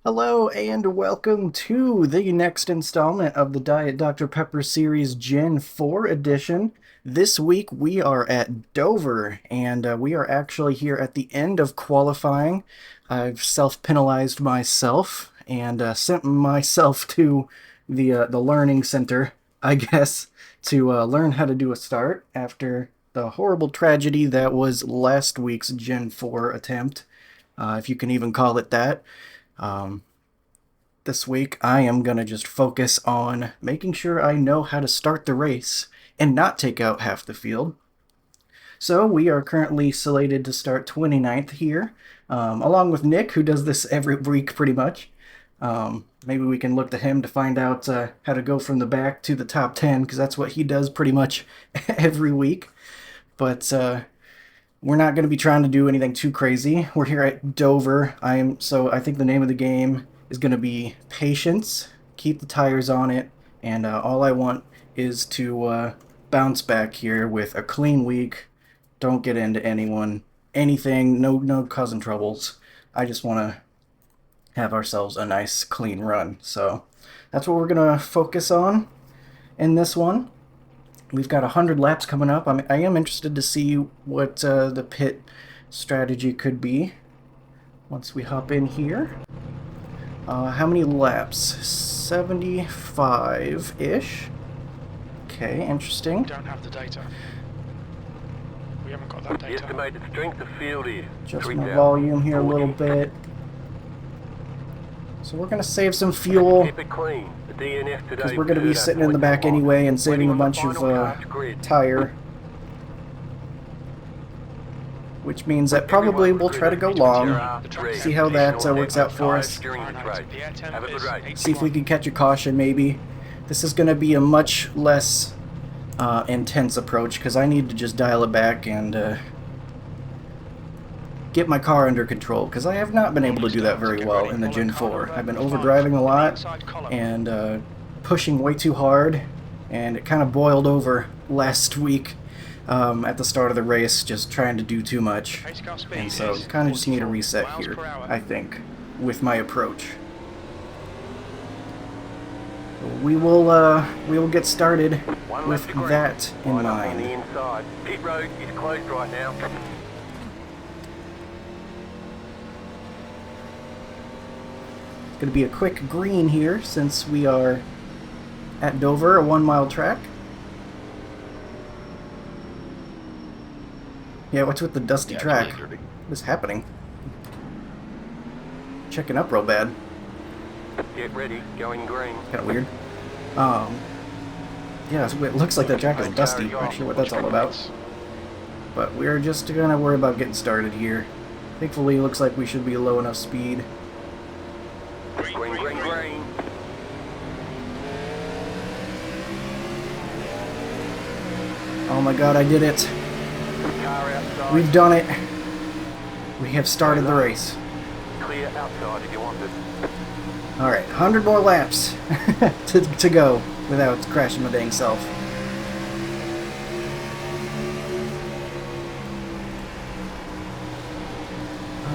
Hello and welcome to the next installment of the Diet Dr. Pepper series Gen 4 edition. This week we are at Dover and we are actually here at the end of qualifying. I've self-penalized myself and sent myself to the learning center, I guess, to learn how to do a start after the horrible tragedy that was last week's Gen 4 attempt, if you can even call it that. Um, this week, I am going to just focus on making sure I know how to start the race and not take out half the field. So we are currently slated to start 29th here, along with Nick, who does this every week pretty much. Maybe we can look to him to find out how to go from the back to the top 10, because that's what he does pretty much every week. But we're not going to be trying to do anything too crazy. We're here at Dover. I think the name of the game is going to be patience. Keep the tires on it, and all I want is to bounce back here with a clean week. Don't get into anything. No causing troubles. I just want to have ourselves a nice clean run. So that's what we're going to focus on in this one. We've got 100 laps coming up. I am interested to see what the pit strategy could be once we hop in here. How many laps? 75-ish. Okay, interesting. We don't have the data. We haven't got that The data. estimated strength of field is Adjust my volume here a little bit. So we're going to save some fuel, Keep it clean. The DNF today because we're going to be sitting in the back anyway and saving a bunch of tire. Which means that probably we'll try to go long, see how that works out for us. See if we can catch a caution maybe. This is going to be a much less intense approach, because I need to just dial it back and get my car under control, because I have not been able to do that very well in the Gen 4. I've been overdriving a lot and pushing way too hard, and it kind of boiled over last week at the start of the race, just trying to do too much. And so kind of just need a reset here, I think, with my approach. We will get started with that in mind. Pit road is closed right now. It's going to be a quick green here since we are at Dover, a 1-mile track. Yeah, what's with the dusty track? What's happening? Checking up real bad. Get ready, going green. Kind of weird. Yeah, it looks like the track is dusty. Not sure what that's all about. But we're just gonna worry about getting started here. Thankfully, it looks like we should be low enough speed. Green. Oh my god, I did it. Car outside. We've done it. We have started the race. Clear outside if you want it. Alright, 100 more laps to go without crashing my dang self.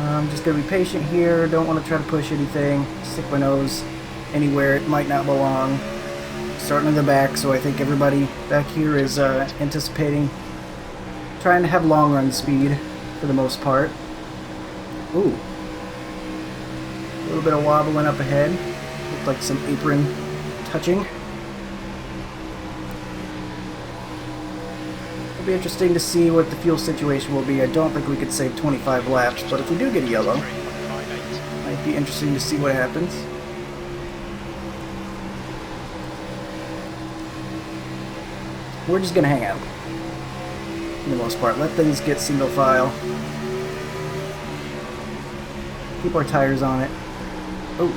I'm just going to be patient here, don't want to try to push anything, stick my nose anywhere it might not belong. Starting in the back, so I think everybody back here is anticipating trying to have long run speed for the most part. Ooh. A little bit of wobbling up ahead. Looked like some apron touching. It'll be interesting to see what the fuel situation will be. I don't think we could save 25 laps, but if we do get a yellow, might be interesting to see what happens. We're just gonna hang out, for the most part. Let things get single file. Keep our tires on it. Oh.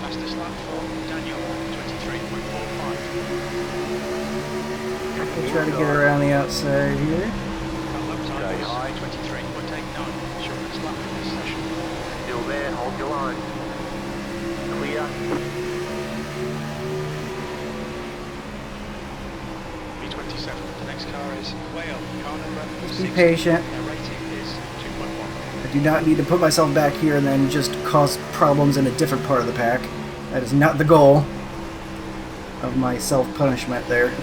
Fastest lap for Daniel, 23.45. We'll try to get around the outside here. That lap time was 23.89. Shortest lap in this session. Still there, hold your line. Clear. B27. The next car is Whale. Car number Just 60. be patient. Their rating is 2.1. I do not need to put myself back here and then just cause problems in a different part of the pack. That is not the goal of my self-punishment there.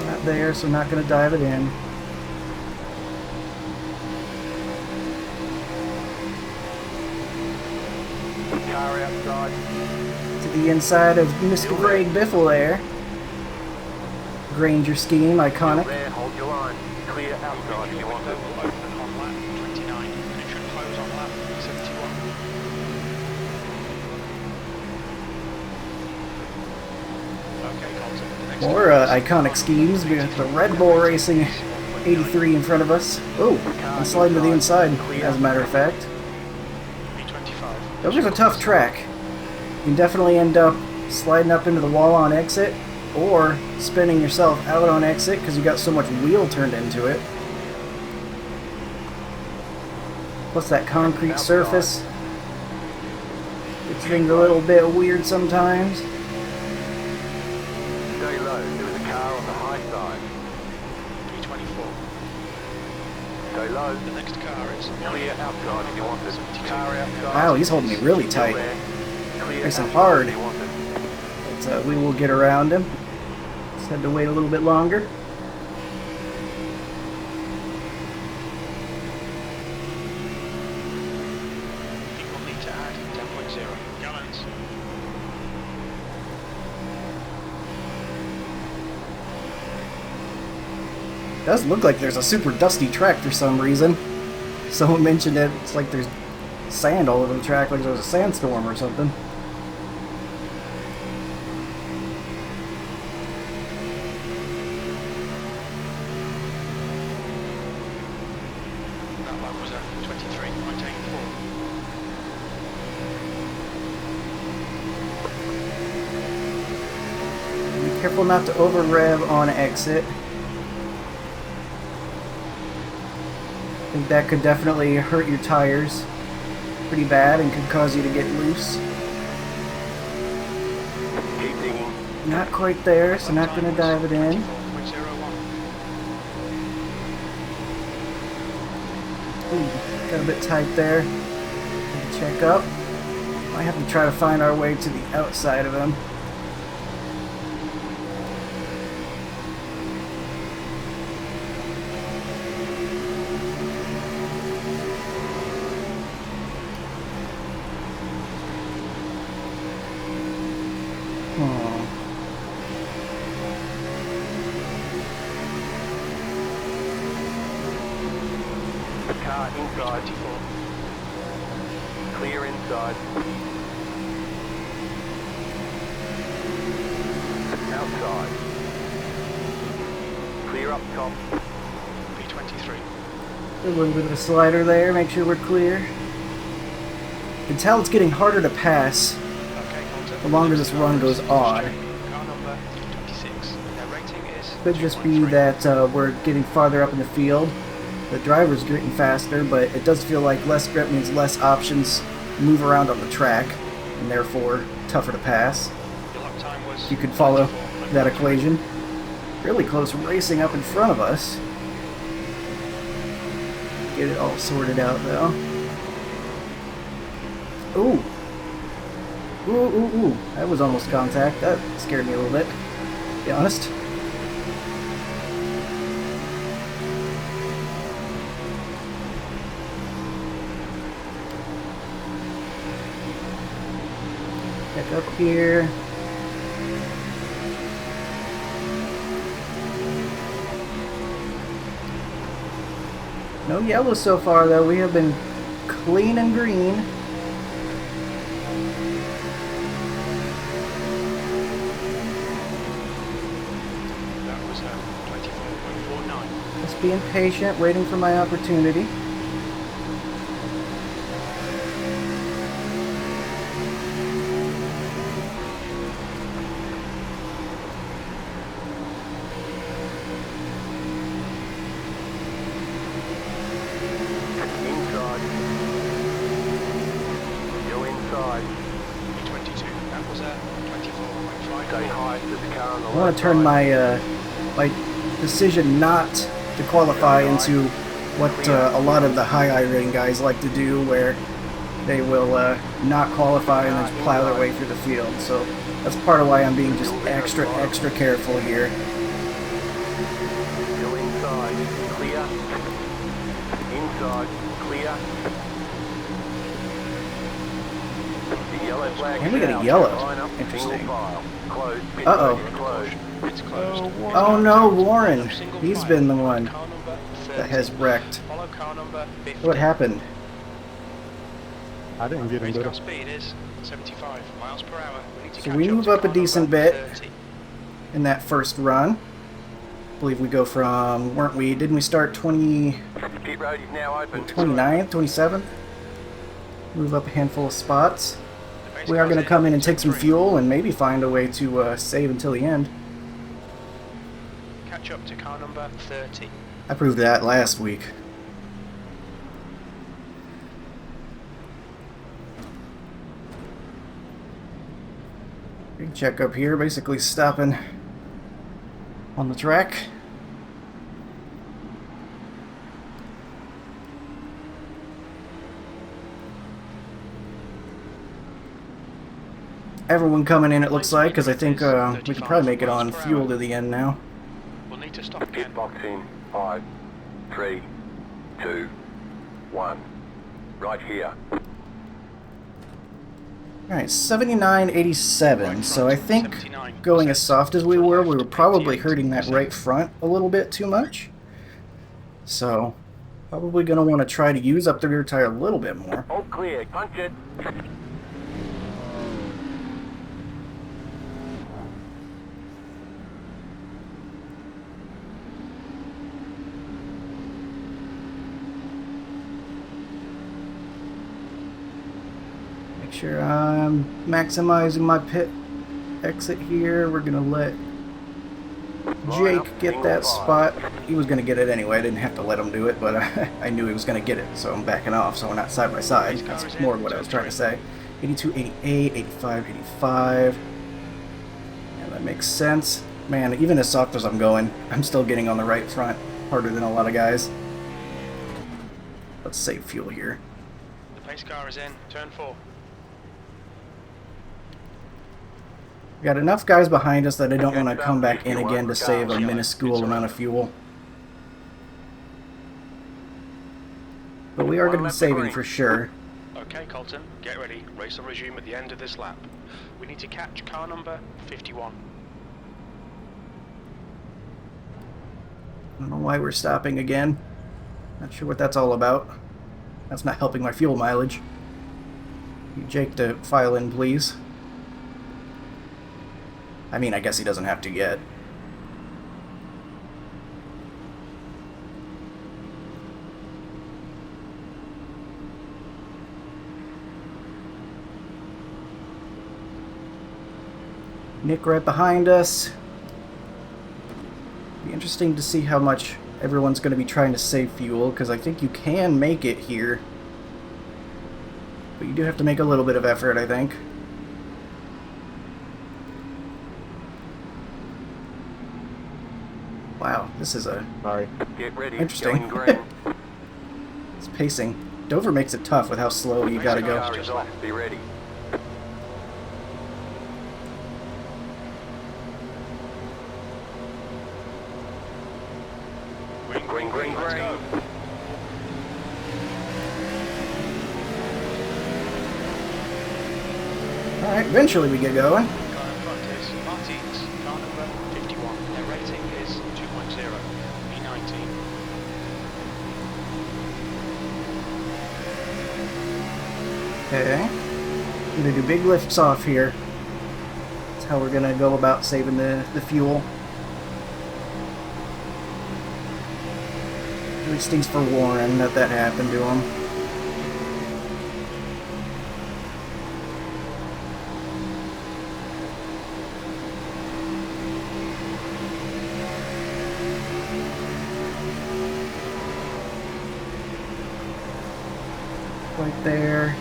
Not there, so I'm not going to dive it in. Car outside. To the inside of Mr. Greg Biffle there. Granger scheme, iconic. There, hold your line. Clear outside if you want it. Open on lap 29 and it should close on lap 71. Okay, Colton, the next More iconic schemes. We got the Red Bull Racing 83 in front of us. Oh, I'm sliding to the inside, as a matter of fact. B25. That was a tough track. You can definitely end up sliding up into the wall on exit, or spinning yourself out on exit because you got so much wheel turned into it. Plus that concrete surface. It's things a little bit weird sometimes. Stay low. There is a car on the high side. B24. Stay low. The next car is Clear outside if you want it. Car outside. Wow, he's holding me really tight. Clear Nice and outside hard. if you want it. But we will get around him. Just had to wait a little bit longer. People need to add 10.0 gallons. It does look like there's a super dusty track for some reason. Someone mentioned it. It's like there's sand all over the track, like there was a sandstorm or something. That lap was at 23.84. Be careful not to over rev on exit. I think that could definitely hurt your tires pretty bad and could cause you to get loose. Keep digging. Not quite there, so not going to dive it in. 24.01. Ooh, got a bit tight there. Check up. Might have to try to find our way to the outside of him. The car inside. 24. Clear inside. Outside. Clear up top. B23. A little bit of a slider there, make sure we're clear. You can tell it's getting harder to pass Okay, Colton. the longer this run goes on. Car number 26. Their rating is Could just be 2.3. that we're getting farther up in the field. The driver's getting faster, but it does feel like less grip means less options to move around on the track, and therefore tougher to pass. Your lap time was You could follow 24. that equation. Really close racing up in front of us. Get it all sorted out though. Ooh. Ooh. That was almost contact. That scared me a little bit, to be honest. Back up here. No yellow so far though. We have been clean and green. That was 24.49. Just being patient, waiting for my opportunity. Inside. Go inside. B22. That was 24.5. Stay high. There's a car on on the I low want to turn side. my decision not to qualify into what a lot of the high iRacing guys like to do, where they will not qualify and then just plow their way through the field. So that's part of why I'm being just extra careful here. Still inside. Clear. Inside. Clear. The yellow flag And we is get a out. yellow. Line up. Interesting. Single file. Closed. Pit Uh-oh. road is closed. It's closed. Oh no, Warren! Up single He's file. been the one Car number that 30. has wrecked. Follow car number 50. What happened? I didn't get into Race car it. speed is 75 miles per hour. We need to So catch we up move to up a car decent number bit 30. in that first run. I believe we go from, didn't we start Pit road is now open. 29th, 27th? Move up a handful of spots. The pace We are car's going to come in and take some 23. fuel and maybe find a way to save until the end. Catch up to car number 30. I proved that last week. Big check up here, basically stopping on the track. Everyone coming in, it looks like, because I think we can probably make it on fuel to the end now. We'll need to stop again. Pit box in. 5, 3, 2, 1. Right here. Alright, 79.87, so I think 79%. going as soft as we were probably hurting that right front a little bit too much. So, probably going to want to try to use up the rear tire a little bit more. All clear. Punch it. Make sure I'm maximizing my pit exit here. We're going to let Jake get that spot. He was going to get it anyway. I didn't have to let him do it, but I knew he was going to get it, so I'm backing off, so we're not side by side. That's more of what I was trying to say. 82, 88, 85, 85. Yeah, that makes sense. Man, even as soft as I'm going, I'm still getting on the right front harder than a lot of guys. Let's save fuel here. The pace car is in. Turn 4. We got enough guys behind us that I don't want to come back in again to save a minuscule amount of fuel. But we are going to be saving for sure. Okay, Colton, get ready. Race will resume at the end of this lap. We need to catch car number 51. I don't know why we're stopping again. Not sure what that's all about. That's not helping my fuel mileage. Need Jake to file in, please. I mean, I guess he doesn't have to yet. Nick right behind us. Be interesting to see how much everyone's going to be trying to save fuel, because I think you can make it here. But you do have to make a little bit of effort, I think. Wow, this is a Sorry. Get ready. Interesting. Going green. it's pacing. Dover makes it tough with how slow you gotta go. Car is off. Be ready. Green, green, Let's green. go. Alright, eventually we get going. Car in front is Martin's. Car number 51. Their rating is 2.0. B19. Okay. I'm gonna do big lifts off here. That's how we're gonna go about saving the fuel. Really stinks for Warren that happened to him. Right there.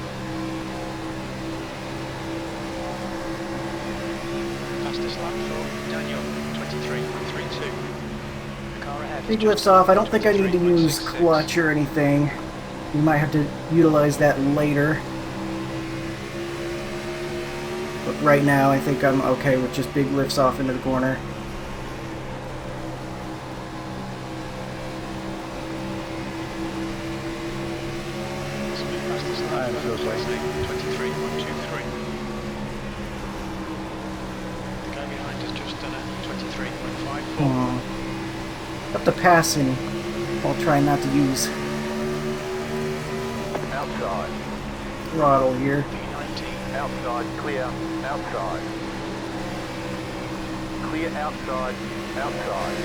Fastest lap for Daniel. 2. The car ahead Big is lifts just off. I don't think I need to use 23.66. clutch or anything. We might have to utilize that later. But right now, I think I'm okay with just big lifts off into the corner. I'm so sorry. 23.23. The guy behind has just done a 23.54. Up to passing. I'll try not to use Outside. throttle here. P19. Outside. Clear. Outside. Clear outside. Outside.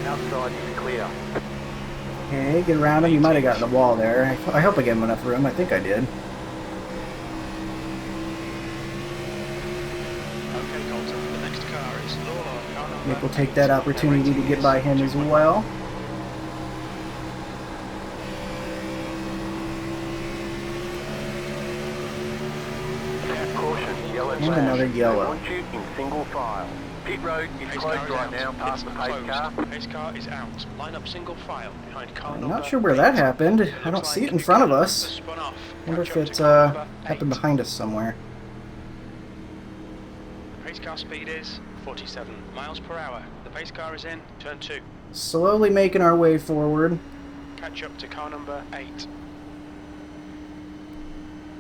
Outside is clear. Okay, get around him. You might have gotten the wall there. I hope I gave him enough room. I think I did. Okay, Colton. The next car is Lawler. Car number Nick will take 8. that Their opportunity to rating get is by him as 2.1. well. Caution. Yellow And flag. another yellow. They want you in single file. Pit road is Pace closed car is right out. now past the It's pace closed. car. Pace car is out. Line up single file behind car I'm number not sure where that 8. happened. It I don't looks see like it in front of car number us. spun off. Wonder Catch if up it's to car number happened 8. behind us somewhere. Pace car speed is 47 miles per hour. The pace car is in turn 2. Slowly making our way forward. Catch up to car number 8.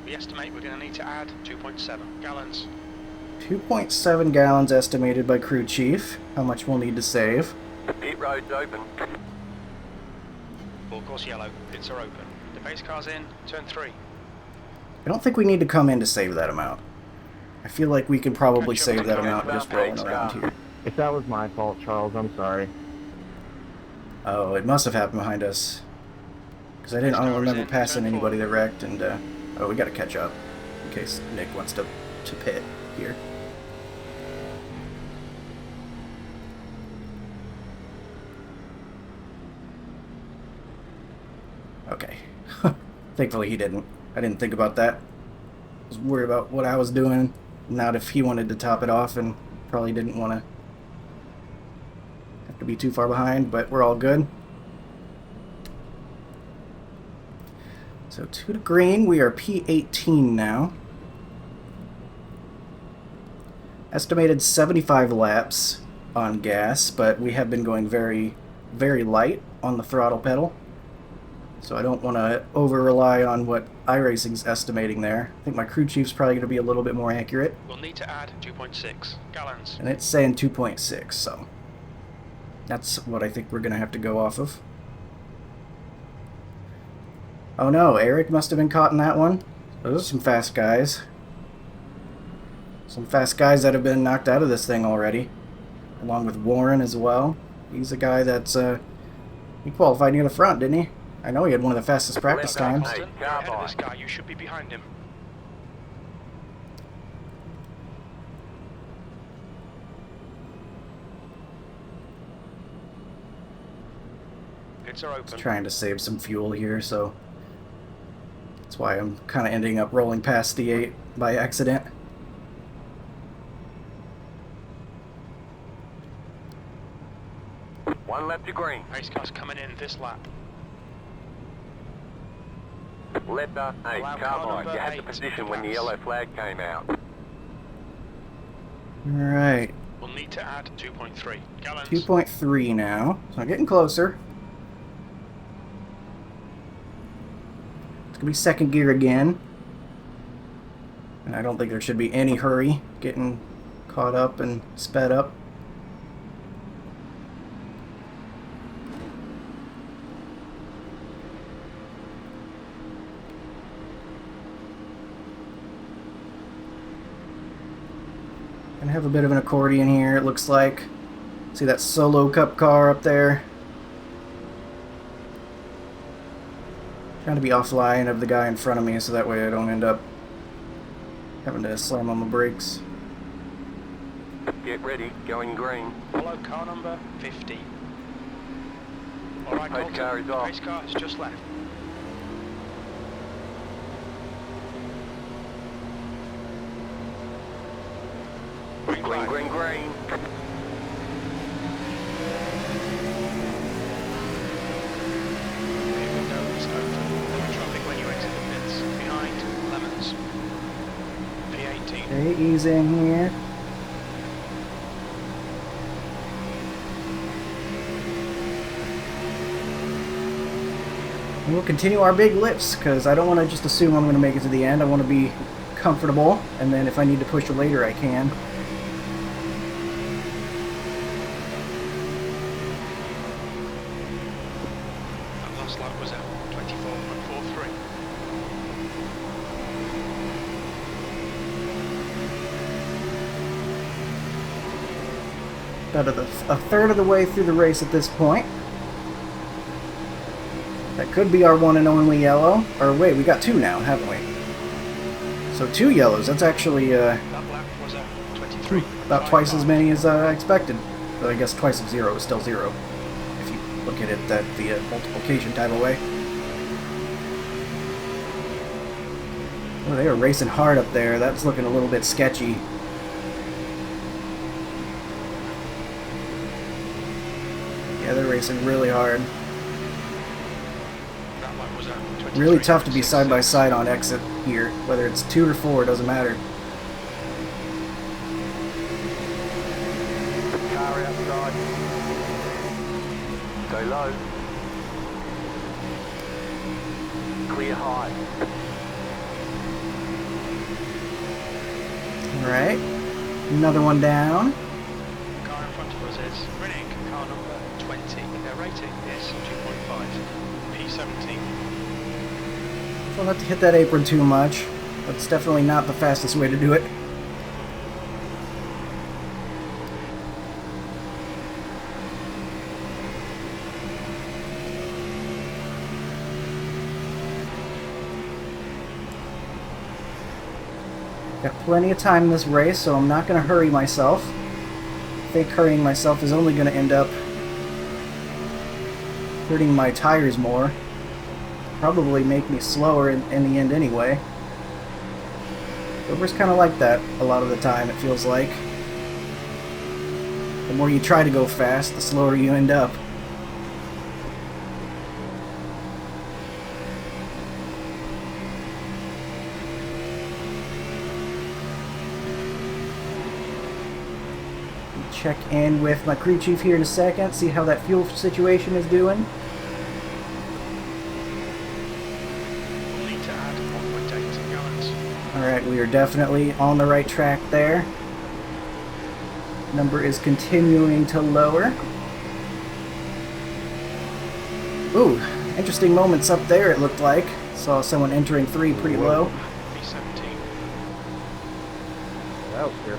We estimate we're going to need to add 2.7 gallons. 2.7 gallons estimated by crew chief. How much we'll need to save. Pit road's open. Full course yellow. Pits are open. The pace car's in turn 3. I don't think we need to come in to save that amount. I feel like we can probably save that amount just rolling around here. If that was my fault, Charles, I'm sorry. Oh, it must have happened behind us. Because I don't remember passing anybody that wrecked, and, oh, we gotta catch up. In case Nick wants to pit here. Okay. Thankfully he didn't. I didn't think about that. I was worried about what I was doing, not if he wanted to top it off, and probably didn't want to have to be too far behind, but we're all good. So 2 to green, we are P18 now. Estimated 75 laps on gas, but we have been going very, very light on the throttle pedal. So I don't want to over-rely on what iRacing's estimating there. I think my crew chief's probably going to be a little bit more accurate. We'll need to add 2.6 gallons. And it's saying 2.6, so that's what I think we're going to have to go off of. Oh no, Eric must have been caught in that one. Those are some fast guys. Some fast guys that have been knocked out of this thing already. Along with Warren as well. He's a guy that's, he qualified near the front, didn't he? I know he had one of the fastest practice times. Colton, you're ahead of this guy. You should be behind him. Pits are open. Trying to save some fuel here, so that's why I'm kind of ending up rolling past the 8 by accident. One lap to green. Pace car's coming in this lap. Letter 8, Allow car carbide. number You had the 8 position to when the pass. yellow flag came out. Alright, We'll need to add 2.3 gallons. 2.3 now. So I'm getting closer. It's going to be second gear again. And I don't think there should be any hurry getting caught up and sped up. Gonna have a bit of an accordion here, it looks like. See that solo cup car up there? Trying to be offline of the guy in front of me so that way I don't end up having to slam on the brakes. Get ready, going green. Follow car number 50. Alright, Pace Colton. car is off. Pace car has just left. Green Green, flag. green, green. squeeze in here. And we'll continue our big lifts, because I don't want to just assume I'm going to make it to the end. I want to be comfortable, and then if I need to push later, I can. That last lap was at 24.43. About a third of the way through the race at this point. That could be our one and only yellow. Or wait, we got two now, haven't we? So 2 yellows. That's actually That lap was at 23. about twice as many as I expected. But I guess twice of 0 is still 0. If you look at it that the multiplication type of way. Oh, they are racing hard up there. That's looking a little bit sketchy. Yeah, they're racing really hard. That lap was at 23. Really tough to be side by side on exit here. Whether it's 2 or 4, doesn't matter. Car outside. Stay low. Clear high. Alright. Another one down. Car in front of us is running car number 20. Their rating is 2.5. P17. Don't have to hit that apron too much. That's definitely not the fastest way to do it. Got plenty of time in this race, so I'm not going to hurry myself. Fake hurrying myself is only going to end up hurting my tires more. Probably make me slower in the end anyway. Dover's kind of like that a lot of the time, it feels like. The more you try to go fast, the slower you end up. Check in with my crew chief here in a second, see how that fuel situation is doing. We'll need to add 1.8 gallons. Alright, we are definitely on the right track there. Number is continuing to lower. Ooh, interesting moments up there it looked like. Saw someone entering 3 pretty low. P17. That was good.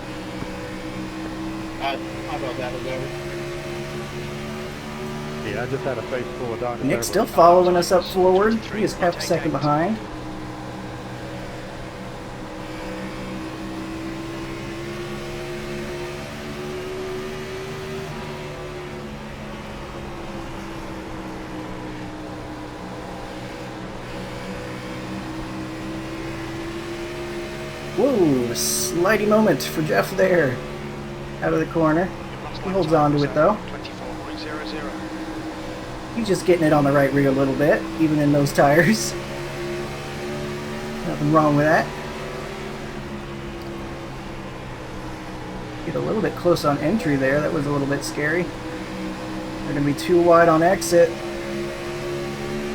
I thought that was over. Yeah, I just had a face full of Dr. Nick's still following us up forward. He is half a second behind. Whoa, slidey moment for Jeff there. Out of the corner. He holds on to it though. 24.00. He's just getting it on the right rear a little bit, even in those tires. Nothing wrong with that. Get a little bit close on entry there. That was a little bit scary. They're going to be too wide on exit.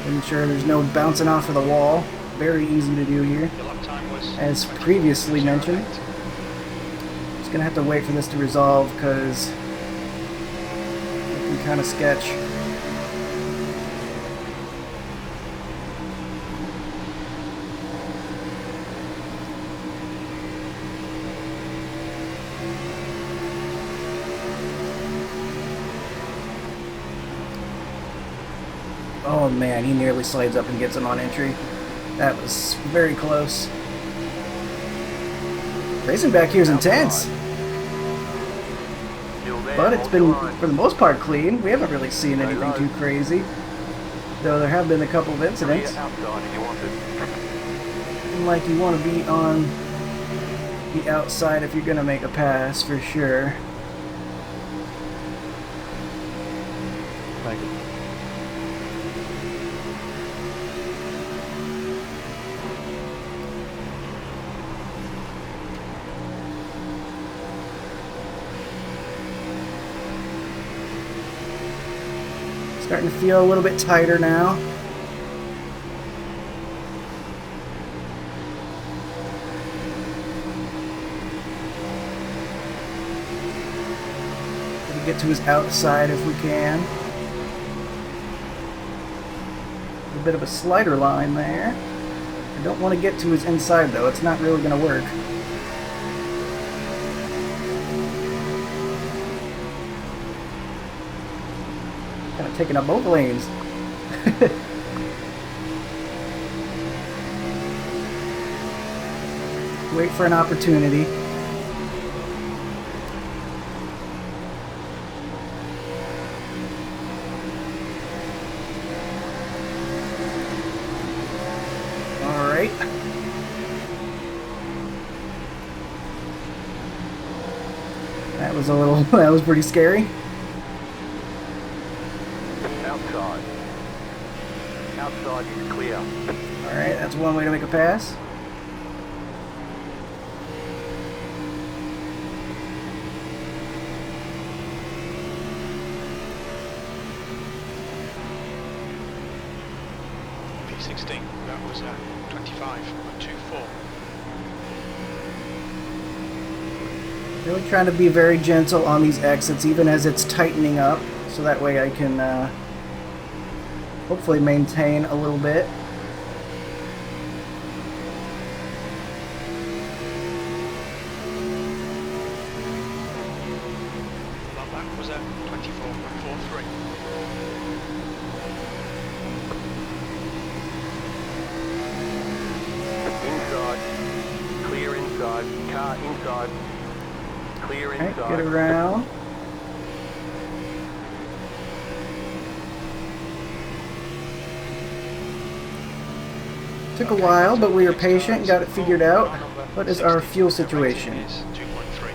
Making sure there's no bouncing off of the wall. Very easy to do here. The lap time was As previously mentioned. Just going to have to wait for this to resolve because looking kind of sketch. Oh man, he nearly slides up and gets him on entry. That was very close. Racing back here is intense, but it's been, for the most part, clean. We haven't really seen anything too crazy, though there have been a couple of incidents. Seem like you want to be on the outside if you're going to make a pass, for sure. Thank you. Starting to feel a little bit tighter now. Gonna get to his outside if we can. A bit of a slider line there. I don't want to get to his inside though, it's not really going to work. Kind of taking up both lanes. Wait for an opportunity. Alright. That was a little, that was pretty scary. Outside. Outside is clear. Alright, that's one way to make a pass. P16, that was 25.24. Really trying to be very gentle on these exits, even as it's tightening up, so that way I can hopefully maintain a little bit. Well, that was 24.43. Inside. Clear inside. Car inside. Clear Alright, inside. get around. Took a while, but we were patient and got it figured out. What is our fuel situation? Is 2.3.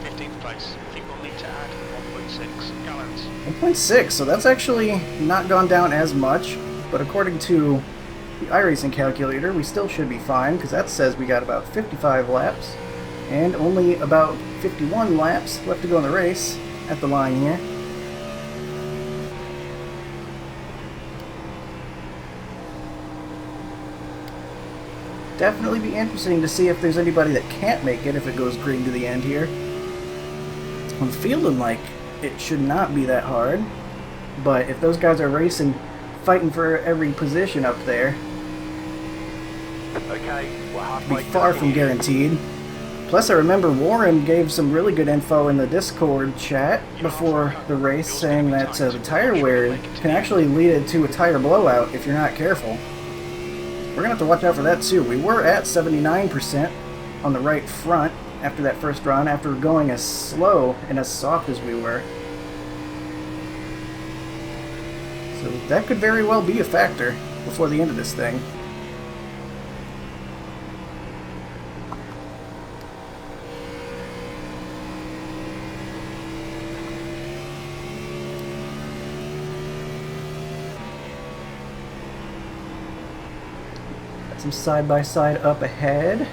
15th place. I think we'll need to add 1.6 gallons. 1.6, so that's actually not gone down as much, but according to the iRacing calculator, we still should be fine, because that says we got about 55 laps, and only about 51 laps left to go in the race at the line here. Definitely be interesting to see if there's anybody that can't make it if it goes green to the end here. I'm feeling like it should not be that hard, but if those guys are racing, fighting for every position up there, Okay, we're it'll halfway be far from guaranteed. Plus, I remember Warren gave some really good info in the Discord chat before the race, saying that the tire wear can actually lead to a tire blowout if you're not careful. We're going to have to watch out for that too. We were at 79% on the right front after that first run, after going as slow and as soft as we were. So that could very well be a factor before the end of this thing. Some side-by-side up ahead.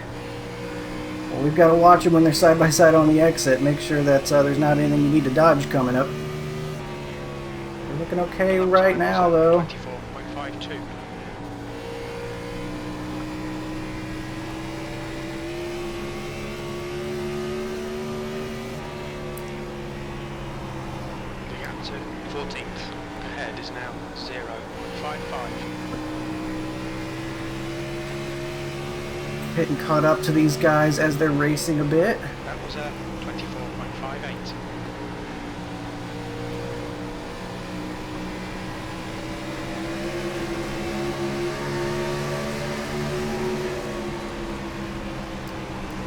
Well, we've got to watch them when they're side-by-side on the exit. Make sure that there's not anything you need to dodge coming up. We're looking okay right now, though. 24.52. The gap to 14th ahead is now 0.55. Getting caught up to these guys as they're racing a bit. That was 24.58.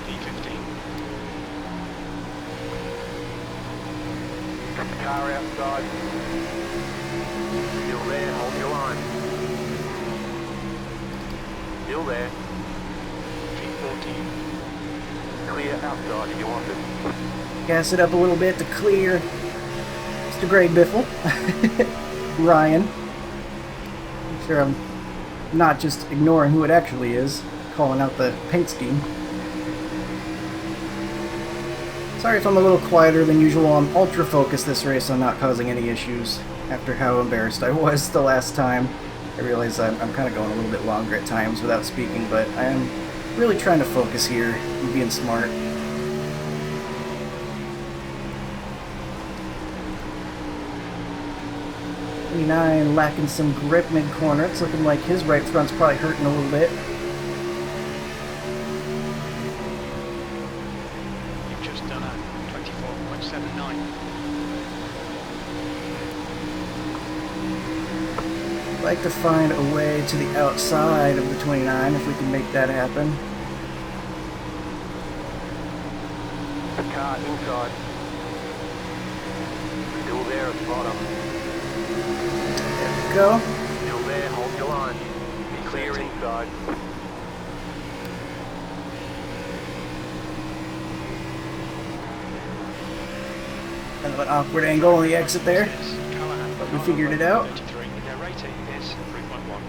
P15. Car outside. Still there, hold your line. Still there. P14. Clear outside if you want it. Gas it up a little bit to clear Mr. Greg Biffle. Ryan. Make sure I'm not just ignoring who it actually is, calling out the paint scheme. Sorry if I'm a little quieter than usual. I'm ultra focused this race on not causing any issues after how embarrassed I was the last time. I realize I'm kind of going a little bit longer at times without speaking, but I am really trying to focus here and being smart. 29 lacking some grip mid-corner. It's looking like his right front's probably hurting a little bit. You've just done a 24.79. I'd like to find a way to the outside of the 29 if we can make that happen. Car inside. Still there at the bottom. There we go. Still there, hold your line. Be clear inside. Kind of an awkward angle on the exit there, but we figured it out. Their rating is 3.1.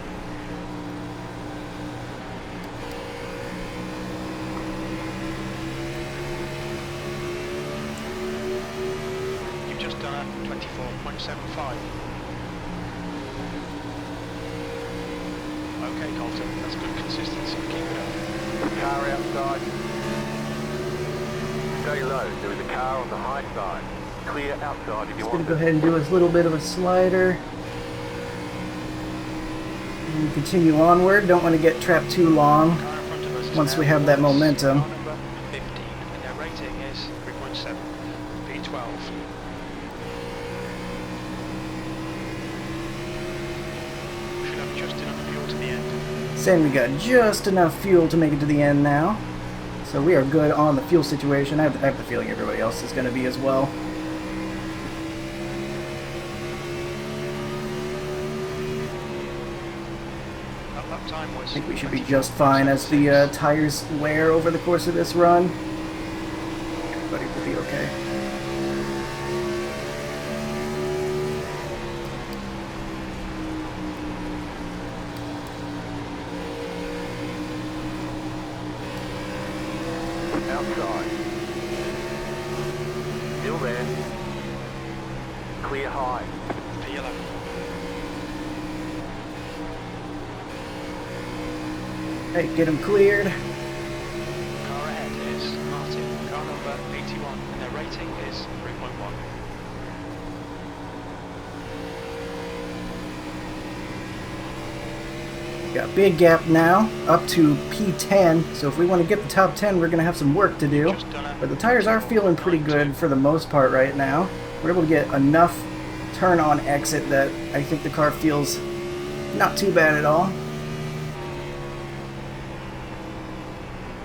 You've just done a 24.75. Okay, Colton, that's good consistency. Keep it up. Car outside. Stay low. There is a car on the high side. Clear outside if you Just want gonna go it. ahead and do a little bit of a slider. And continue onward. Don't want to get trapped too long Car in front of us is once now we have that car momentum. number 15, and their rating is 3.7. P12. Should have just enough fuel to the end. Saying we got just enough fuel to make it to the end now. So we are good on the fuel situation. I have the feeling everybody else is going to be as well. That lap time was I think we should be just fine as the tires wear over the course of this run. Everybody will be okay. Outside. Still there. Clear high. P11. Hey, get him cleared. Car ahead is Martin, car number 81, and their rating is 3.1. Got a big gap now, up to P10. So if we want to get the top 10, we're going to have some work to do. Just done a But the tires are feeling pretty good for the most part right now. We're able to get enough turn on exit that I think the car feels not too bad at all.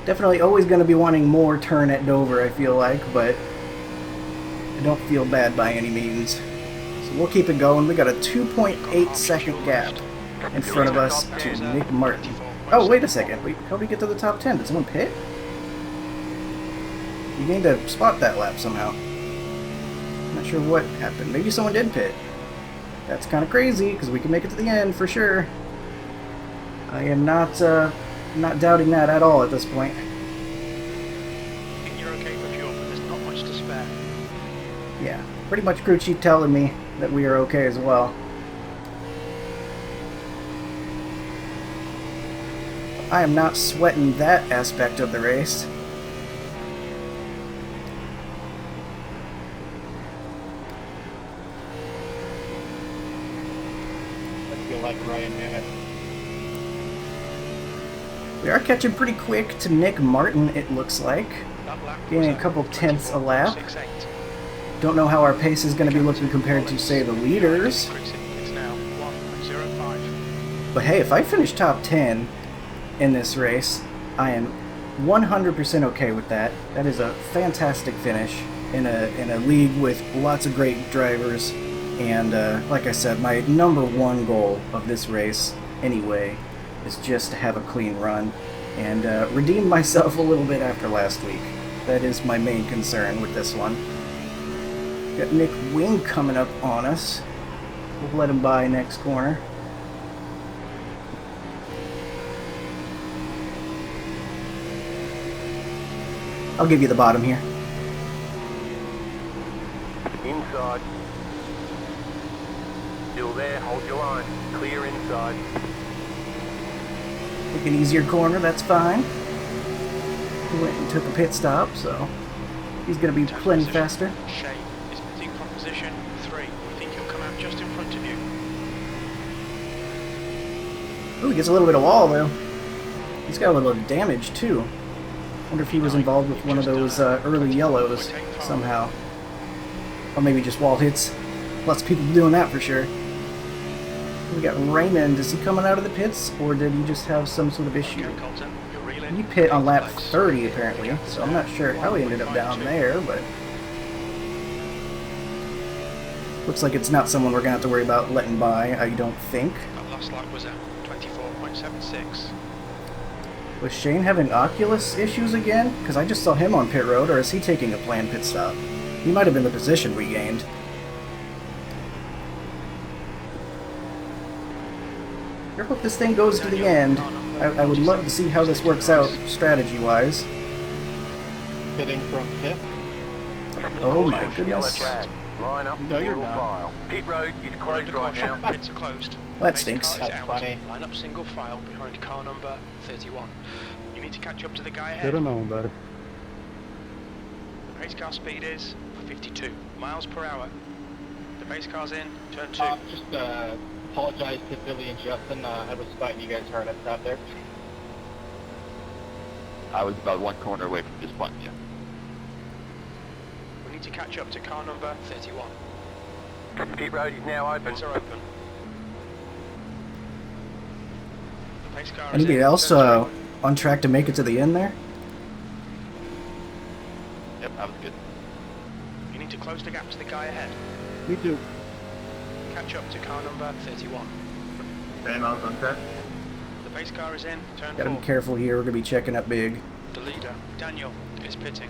Definitely always going to be wanting more turn at Dover, I feel like, but I don't feel bad by any means. So we'll keep it going. We got a 2.8 second gap in front of us to Nick Martin. Oh, wait a second. How did we get to the top 10? Did someone pit? You gained a spot that lap somehow. Not sure what happened. Maybe someone did pit. That's kind of crazy, because we can make it to the end for sure. I am not doubting that at all at this point. I think you're okay for fuel, but there's not much to spare. Yeah, pretty much crew chief telling me that we are okay as well. I am not sweating that aspect of the race. I feel like Ryan Matt. We are catching pretty quick to Nick Martin, it looks like. That lap was Gaining a couple tenths a lap. 24.68. Don't know how our pace is going to be looking compared to, say, the leaders. It's now 1.05. But hey, if I finish top 10 in this race, I am 100% okay with that. That is a fantastic finish in a league with lots of great drivers. And like I said, my number one goal of this race, anyway, is just to have a clean run and redeem myself a little bit after last week. That is my main concern with this one. Got Nick Wing coming up on us. We'll let him by next corner. I'll give you the bottom here. Inside. Still there, hold your line. Clear inside. Take an easier corner, that's fine. He went and took a pit stop, so he's going to be Turn plenty position. faster. Shane is pitting from position 3. We think he'll come out just in front of you. Ooh, he gets a little bit of wall, though. He's got a little damage, too. Wonder if he was involved with one of those early yellows somehow. Or maybe just wall hits. Lots of people doing that for sure. We got Raymond. Is he coming out of the pits, or did he just have some sort of issue? Okay, Colton, you're reeling. He pit on lap Place. 30 apparently, so I'm not sure how he ended up down there, but looks like it's not someone we're gonna have to worry about letting by, I don't think. That last lap was at 24.76. Was Shane having Oculus issues again? Because I just saw him on pit road, or is he taking a planned pit stop? He might have been the position we gained. I hope this thing goes to the end. I would love to see how this works out strategy-wise. Pitting from pit. Oh my Yellow goodness. flag. Line up, No, you're single not. file. Pit road is closed right now. Pits are closed. That Pace stinks. car is That's out. funny. Line up single file behind car number 31. You need to catch up to the guy Should ahead. have known better. The pace car speed is 52 miles per hour. The pace car's in, turn 2. Just apologize to Billy and Justin. I was spotting you guys hard at the top there. I was about one corner away from this one, yeah. We need to catch up to car number 31. Pit road is now open. Pits are open. The pace car is Anybody in, else turn 3. on track to make it to the end there? Yep, I was good. You need to close the gap to the guy ahead. Me too. Catch up to car number 31. Same on track. The pace car is in, turn Gotta 4. be careful here, we're gonna be checking up big. The leader, Daniel, is pitting.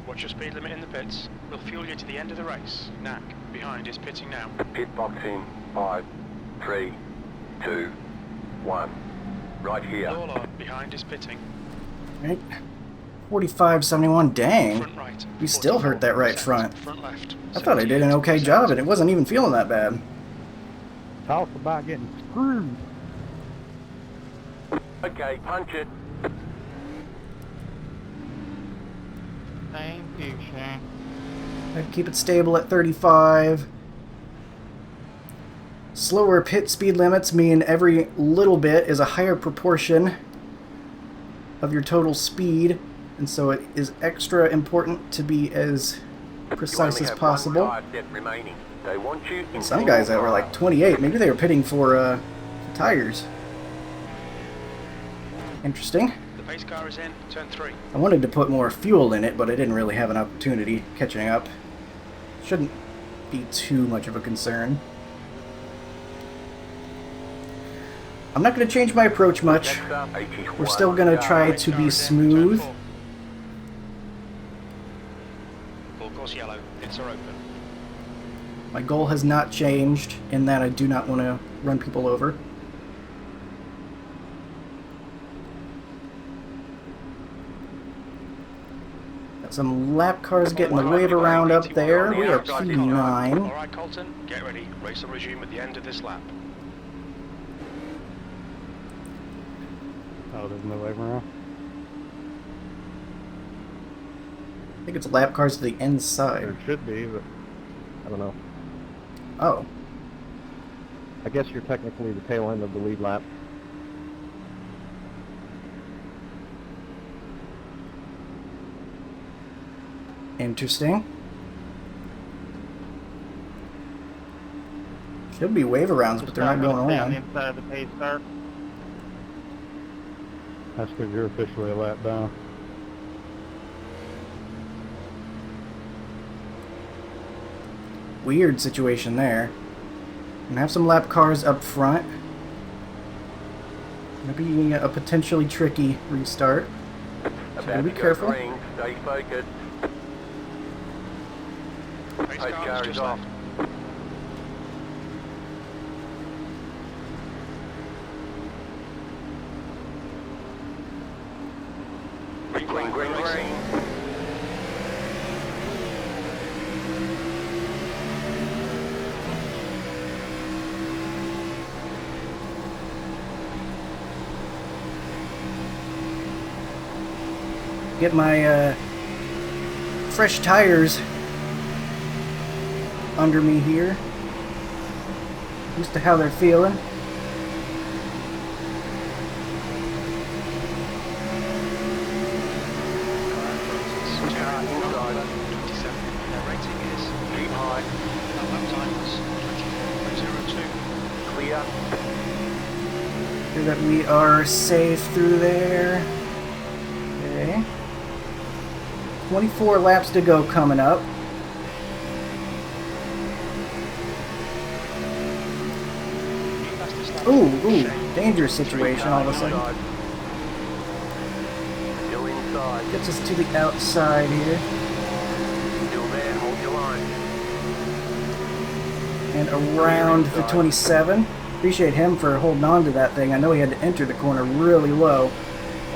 Watch your speed limit in the pits. We'll fuel you to the end of the race. Knack, behind, is pitting now. Pit box in. 5, 3, 2, 1. Right here. Lawler, behind, is pitting. Right. 45.71, dang. Front right. We still hurt that right 44%. front. Front left. I thought I did an okay 78%. job and it wasn't even feeling that bad. Talk about getting screwed. Okay, punch it. Thank you, Shane. I'd keep it stable at 35. Slower pit speed limits mean every little bit is a higher proportion of your total speed, and so it is extra important to be as precise as possible. Remaining. They want you in Some guys that were single like 28, maybe they were pitting for tires. Interesting. The pace car is in, turn 3. I wanted to put more fuel in it, but I didn't really have an opportunity catching up. Shouldn't be too much of a concern. I'm not going to change my approach much. Next up, 81. We're still going to try Pace to car be is in, turn smooth. 4. Full course yellow, pits are open. My goal has not changed in that I do not want to run people over. Got some lap cars getting the wave around up there. We are P9. Alright, Colton, get ready. Race will resume at the end of this lap. Oh, there's no way around. I think it's lap cars to the There inside. should be, but I don't know. Oh, I guess you're technically the tail end of the lead lap. interesting. Should be wave arounds, but they're not going Down around. the inside of the pace car. That's because you're officially a lap down. Weird situation there. And have some lap cars up front. Maybe a potentially tricky restart. About be to go careful. green. Stay focused. Pace Pace car car is is just off. left. Green, green, green. get my fresh tires under me here. Used to how they're feeling. Their rating is Keep high. that lap time was 24.02. Clear. Sure that we are safe through there. Okay. 24 laps to go coming up. Ooh, dangerous situation all of a sudden. Still inside. Gets us to the outside here. Still there. Hold your line. And around the 27. Appreciate him for holding on to that thing. I know he had to enter the corner really low.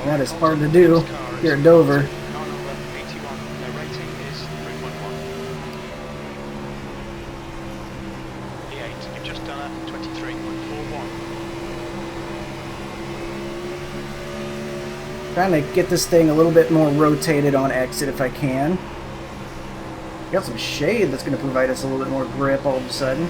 And that is hard to do here at Dover. Car number 81. Their rating is 3.1. E8, you've just done a 23.41. Trying to get this thing a little bit more rotated on exit if I can. Got some shade that's going to provide us a little bit more grip all of a sudden.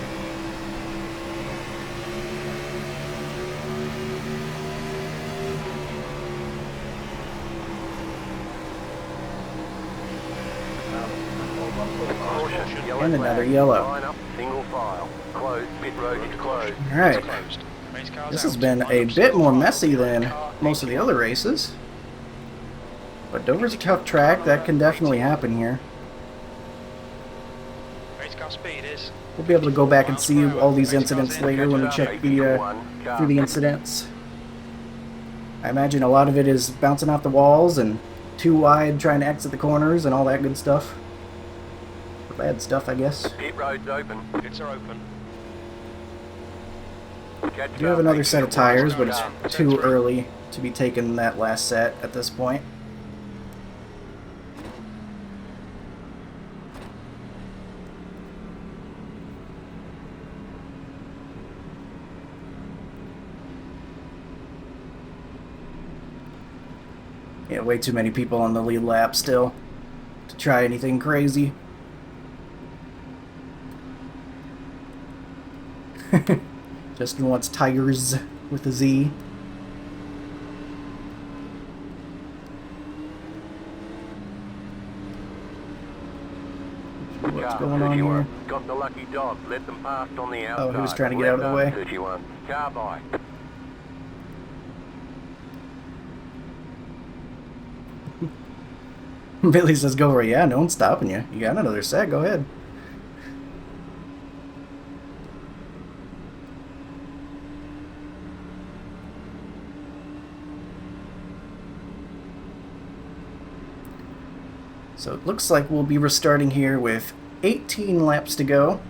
Caution. Yellow And another flag. yellow. Line up. Single file. Closed. Pit road is closed. Alright. Closed. Race cars This out. has been a Lineup bit more start. messy than Car most of the 81. other races. But Dover's a tough track. That can definitely happen here. Race car speed is We'll be able to go back and 50 see miles per all hour. these Race cars incidents in. later when we check through the incidents. I imagine a lot of it is bouncing off the walls and too wide trying to exit the corners and all that good stuff. Or bad stuff, I guess. Pit road's open. Pits are open. Catch I do have another up. set of tires, but it's too early to be taking that last set at this point. Yeah, way too many people on the lead lap still to try anything crazy. Justin wants tigers with a Z. What's going on here? Got the lucky dog. Let them pass on the outside. Oh, he was trying to get out of the way. 31. Car by. Billy says, go over. Yeah, no one's stopping you. You got another set, go ahead. So it looks like we'll be restarting here with 18 laps to go.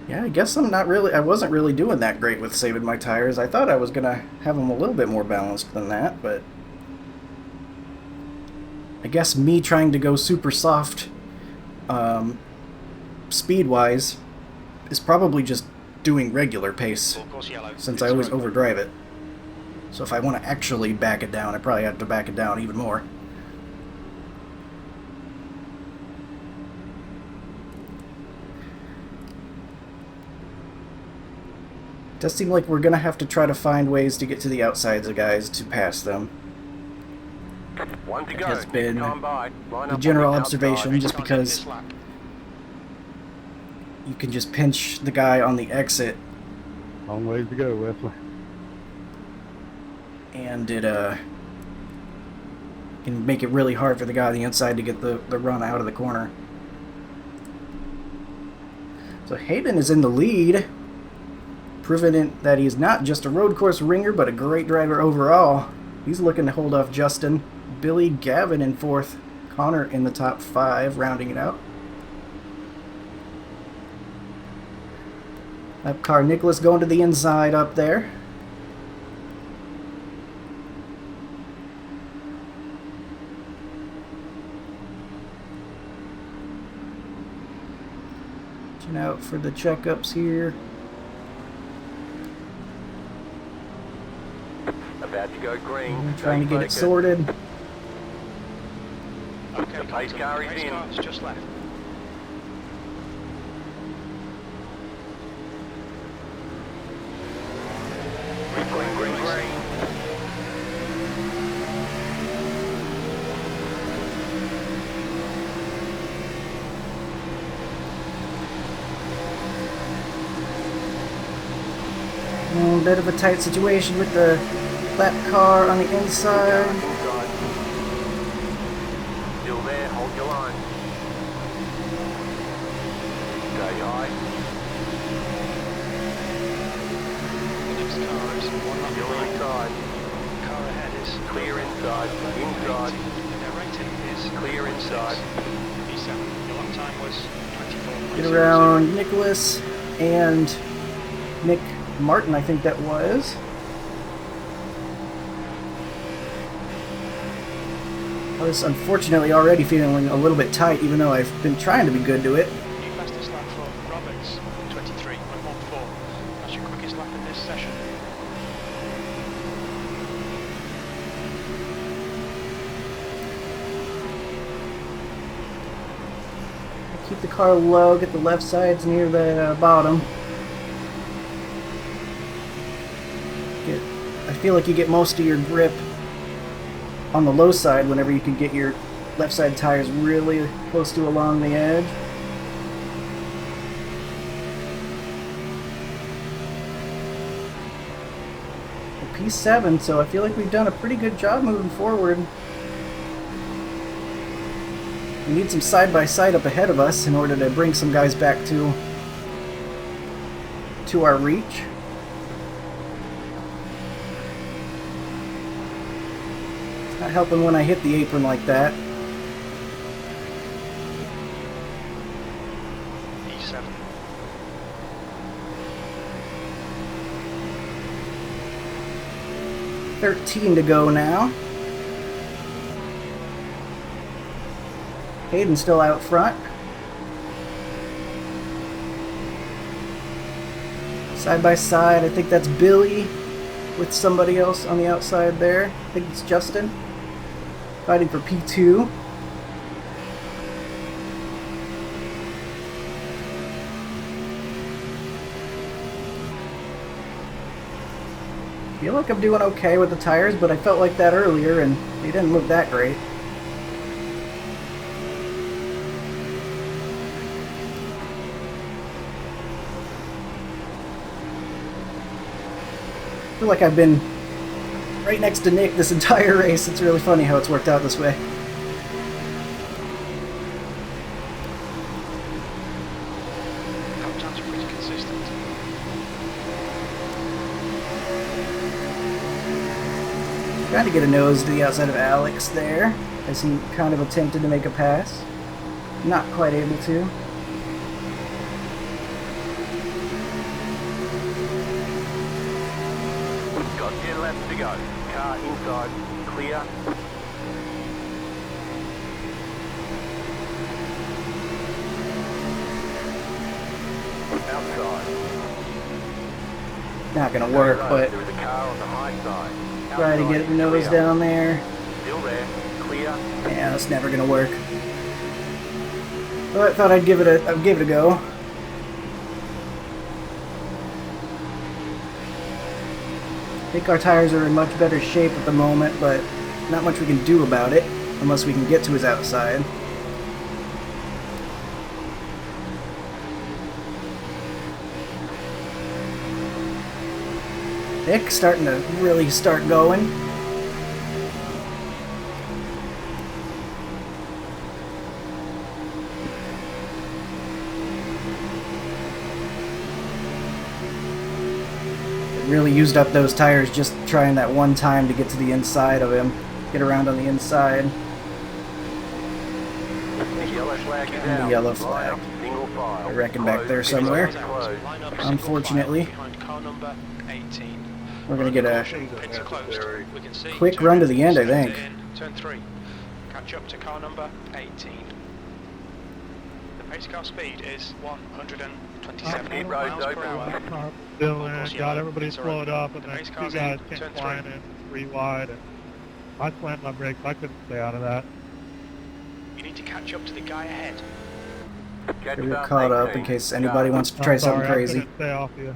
Yeah, I guess I wasn't really doing that great with saving my tires. I thought I was gonna have them a little bit more balanced than that, but I guess me trying to go super soft speed-wise is probably just doing regular pace, Full course yellow. since I always overdrive it. So if I want to actually back it down, I probably have to back it down even more. Does seem like we're gonna have to try to find ways to get to the outsides of guys to pass them. One to It go. has been Time by. Line the up general on the observation, outside. just Cars in because this lap. you can just pinch the guy on the exit Long ways to go, Wesley. and it can make it really hard for the guy on the inside to get the run out of the corner. So Hayden is in the lead, proving that he's not just a road course ringer, but a great driver overall. He's looking to hold off Justin. Billy, Gavin in fourth. Connor in the top 5, rounding it out. Lap car Nicholas going to the inside up there. Watching out for the checkups here. About to go green. I'm trying to Stay get it focused. sorted. Okay, The pace Dalton, car is pace in. car's just left. Green, green, green. Bit of a tight situation with the lap car on the inside. Inside. Still there, hold your line. Stay high. The next car is one lap Still behind. inside. The car ahead is Clear inside. Inside. 18, and their rating is Clear inside. P7. Your lap time was 24. Get around Nicholas and Nick Martin, I think that was. I was unfortunately already feeling a little bit tight, even though I've been trying to be good to it. New fastest lap for Roberts, 23.14. That's your quickest lap in this session. Keep the car low, get the left sides near the bottom. I feel like you get most of your grip on the low side whenever you can get your left side tires really close to along the edge. P7, so I feel like we've done a pretty good job moving forward. We need some side-by-side up ahead of us in order to bring some guys back to our reach. It's not helping when I hit the apron like that. P7. 13 to go now. Hayden's still out front. Side by side, I think that's Billy with somebody else on the outside there. I think it's Justin. Fighting for P2. I feel like I'm doing okay with the tires, but I felt like that earlier and they didn't look that great. I feel like I've been right next to Nick this entire race. It's really funny how it's worked out this way. Lap times are pretty consistent. Trying to get a nose to the outside of Alex there as he kind of attempted to make a pass. Not quite able to. Got 10 laps to go. Car inside. Clear. Outside. Not gonna work, but There is a car on the high side. try to get the nose Clear. down there. Still there. Clear. Yeah, that's never gonna work. But I thought I'd give it a go. I think our tires are in much better shape at the moment, but not much we can do about it unless we can get to his outside. Nick starting to really start going. Really used up those tires just trying that one time to get to the inside of him. Get around on the inside. The yellow flag is And the out. yellow Line flag. up, single file. I reckon back there Close. somewhere. Close. Line up Unfortunately. single file behind car number 18. We're gonna get a Pits are closed. We can see quick turn run to the end, I left think. in turn 3. Catch up to car number 18. The pace car speed is 125 27 Pit miles road's per hour. Bill Of course, in, yellow. got everybody Pits are slowed open. up, and The then race two car's guys in, came turn flying 3. in 3 wide, and I slammed my brakes. I couldn't stay out of that. You need to catch up to the guy ahead. Catch Gotta get up, caught up 18. in case anybody Go. wants to try I'm something sorry, I crazy. couldn't stay off you.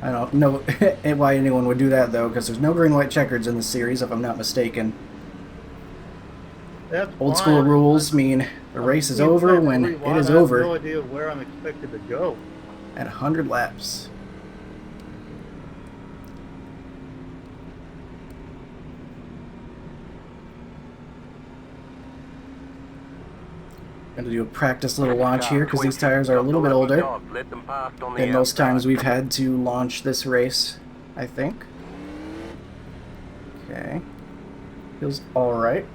I don't know why anyone would do that though, because there's no green, white checkers in this series, if I'm not mistaken. That's Old fine. school rules mean the race is over when it is over I have no idea where I'm expected to go. at 100 laps. Gonna do a practice little launch here because these tires are a little bit older Let them past on the than most outside. times we've had to launch this race, I think. Okay. Feels alright.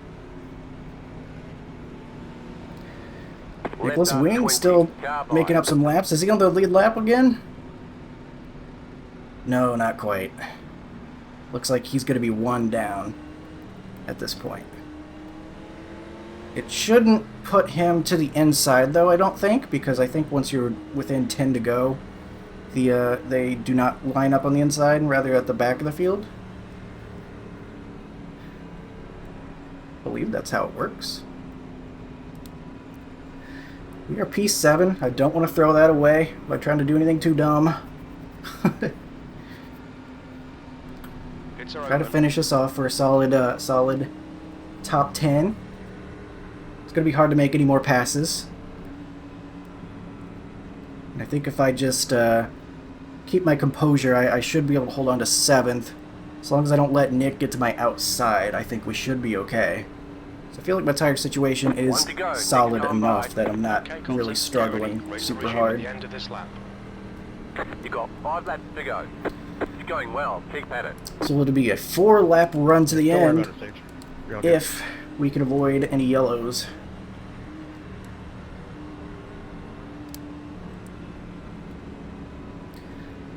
Let Nicholas that Wing 20 still carbine. making up some laps. Is he on the lead lap again? No, not quite. Looks like he's going to be one down at this point. It shouldn't put him to the inside, though, I don't think, because I think once you're within 10 to go, they do not line up on the inside, and rather at the back of the field. I believe that's how it works. We are P7. I don't want to throw that away by trying to do anything too dumb. Pits are Try to open. finish us off for a solid, solid top 10. It's going to be hard to make any more passes. And I think if I just keep my composure, I should be able to hold on to 7th. As long as I don't let Nick get to my outside, I think we should be okay. So I feel like my tire situation is One to go. solid Next time enough by. that I'm not Okay, Colton, really get struggling ready. Race will super resume hard. At the end of this lap. You got 5 laps to go. It's going well. Keep at it. So it'll be a 4-lap run to the Don't worry end about it, Sage. You're okay. if we can avoid any yellows.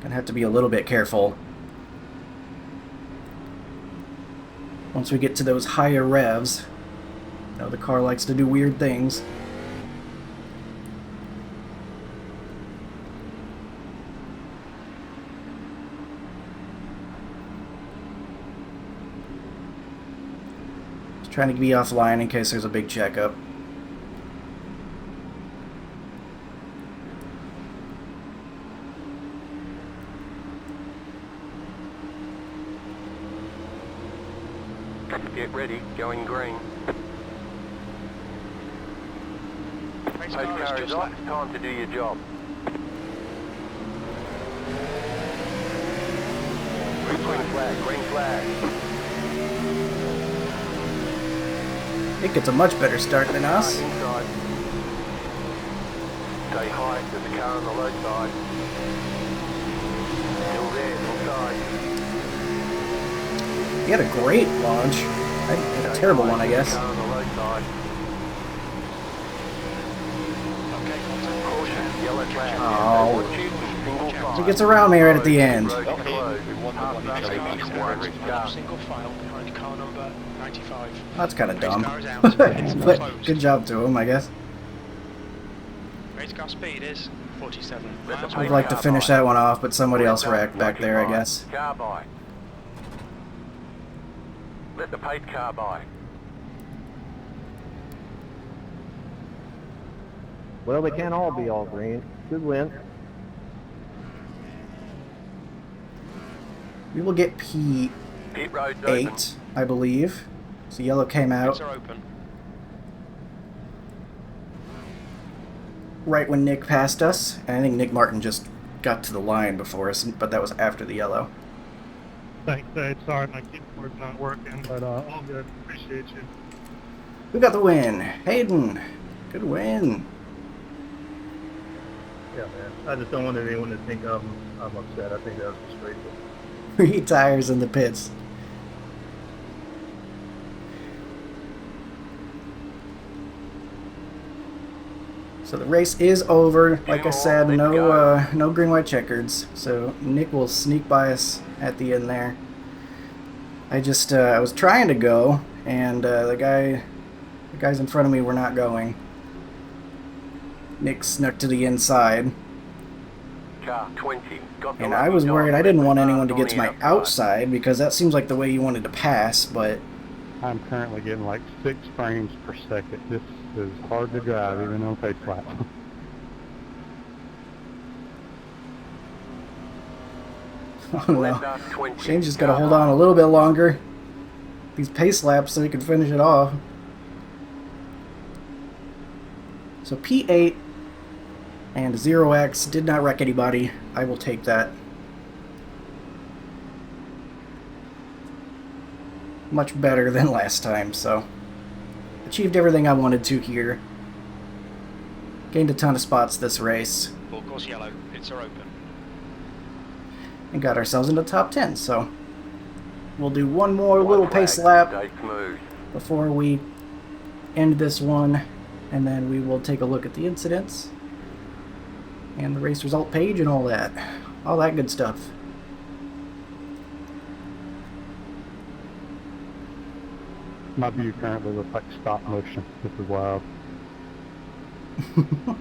Gonna have to be a little bit careful. Once we get to those higher revs, you know, the car likes to do weird things. Just trying to be offline in case there's a big checkup. Get ready. Going green. Race Post car is car is just off. left. Time to do your job. Green flag. Green flag. It gets a much better start than us. Inside. Stay high. There's a car on the low side. Still there. Inside. He had a great launch. A Stay terrible high, one, I there's a guess. car on the low side. Okay, Colton. Caution. Yellow flag. Oh. Watch it. Single He file. gets around me right at the end. Road Okay, closed. we won the Half one each lap, other. Race car is 81 out. car. Single file behind car number 95. That's kind of Race dumb. car is out. It's But closed. good job to him, I guess. Race car speed is 47 Let miles the I'd per like hour. to finish that one off, but somebody Well else done, wrecked back lucky there, I boy. guess. Car by. Let the paid car by. Well, they can't all be all green. Good win. We will get P8, Pit road's open. I believe. So yellow came Pits out are open. right when Nick passed us. And I think Nick Martin just got to the line before us, but that was after the yellow. Thanks, Sage. Sorry, my keyboard's not working, but all good. Appreciate you. Who got the win? Hayden. Good win. Yeah, man. I just don't want anyone to think I'm upset. I think that was disgraceful. 3 tires in the pits. So the race is over. Like I said, no green, white checkers. So Nick will sneak by us at the end there. I just I was trying to go, and the guys in front of me were not going. Nick snuck to the inside. car 20. Got the And lucky I was worried dog, I didn't left want the anyone to mark get to on my the outside. outside because that seems like the way you wanted to pass, but I'm currently getting like 6 frames per second. This is hard to drive even on face lap. oh no. Left up 20. Shane's just got to hold on a little bit longer. These pace laps so he can finish it off. So P8 and 0x did not wreck anybody. I will take that. Much better than last time, so achieved everything I wanted to here. Gained a ton of spots this race. Full course yellow. Pits are open. And got ourselves into top 10, so we'll do one more White little flag, pace lap stay smooth. before we end this one, and then we will take a look at the incidents and the race result page and all that good stuff. My view currently looks like stop motion. This is wild. Well,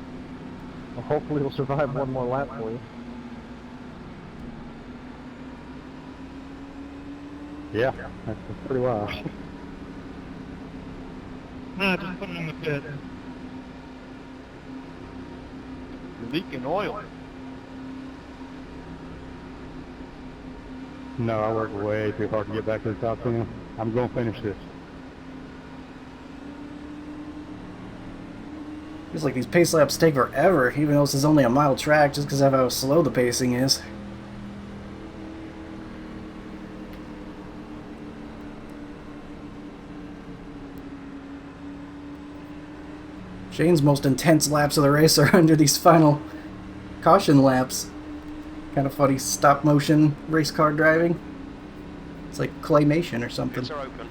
hopefully we'll survive one more lap for you. Yeah, that's pretty wild. Nah, just put it in the pit. You're leaking oil. No, I worked way too hard to get back to the top 10. I'm going to finish this. Feels like these pace laps take forever, even though this is only a mile track, just because of how slow the pacing is. Shane's most intense laps of the race are under these final caution laps. Kind of funny stop motion race car driving. It's like claymation or something. Pits are open.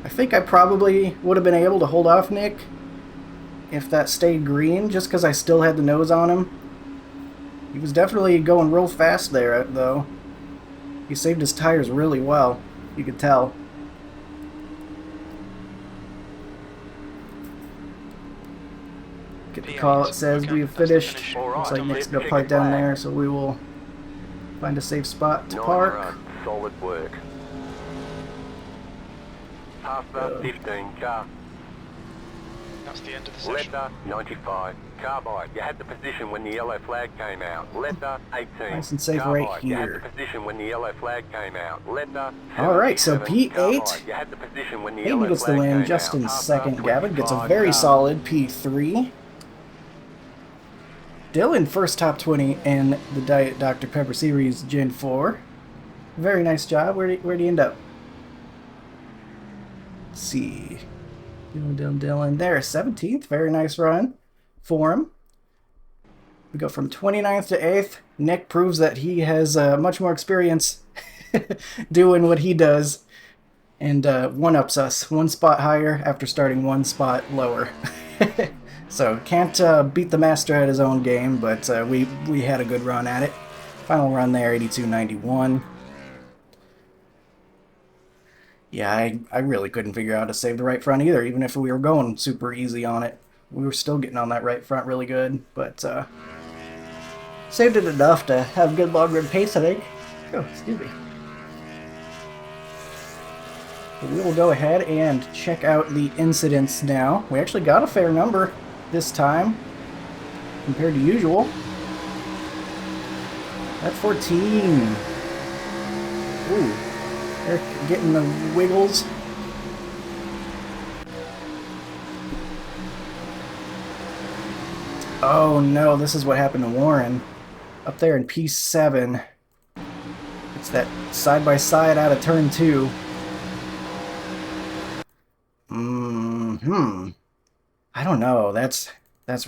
I think I probably would have been able to hold off Nick if that stayed green, just because I still had the nose on him. He was definitely going real fast there, though. He saved his tires really well, you could tell. Get the call, it says Okay, we have that's the finished. finish. Looks like Alright, Nick's let's gonna park check down it there, back. so we will find a safe spot to 9 park. run, solid work. Past the 15 car. That's the end of the session. Letter 95. Carbide. You had the position when the yellow flag came out. Letter 18. Nice and safe Carbide. right You had here. the position when the yellow flag came out. Letter Alright, so 77. P8. Carbide. You had the position when the Hayden yellow gets the flag win, came Justin out. second, Past Gavin gets a 25 very car. solid P3. Dylan first top 20 in the Diet Dr. Pepper Series Gen 4. Very nice job. Where'd he end up? Let's see. Dylan there, 17th. Very nice run for him. We go from 29th to 8th. Nick proves that he has much more experience doing what he does, and one-ups us one spot higher after starting one spot lower. So can't beat the master at his own game, but we had a good run at it. Final run there, 82.91. Yeah, I really couldn't figure out how to save the right front either, even if we were going super easy on it. We were still getting on that right front really good, but saved it enough to have good long run pace, I think. Oh, excuse me. We will go ahead and check out the incidents now. We actually got a fair number this time compared to usual. At 14. Ooh, they're getting the wiggles. Oh no, this is what happened to Warren. Up there in P7. It's that side-by-side out of turn 2. I don't know. That's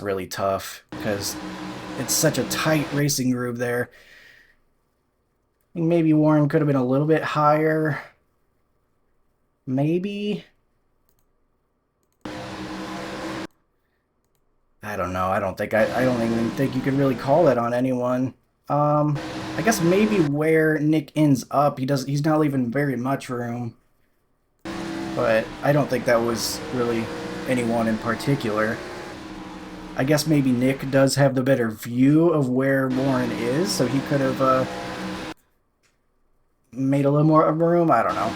really tough because it's such a tight racing groove there. I think maybe Warren could have been a little bit higher. Maybe. I don't know. I don't even think you could really call that on anyone. I guess maybe where Nick ends up, he's not leaving very much room. but I don't think that was really anyone in particular. I guess maybe Nick does have the better view of where Warren is, so he could have made a little more room. I don't know.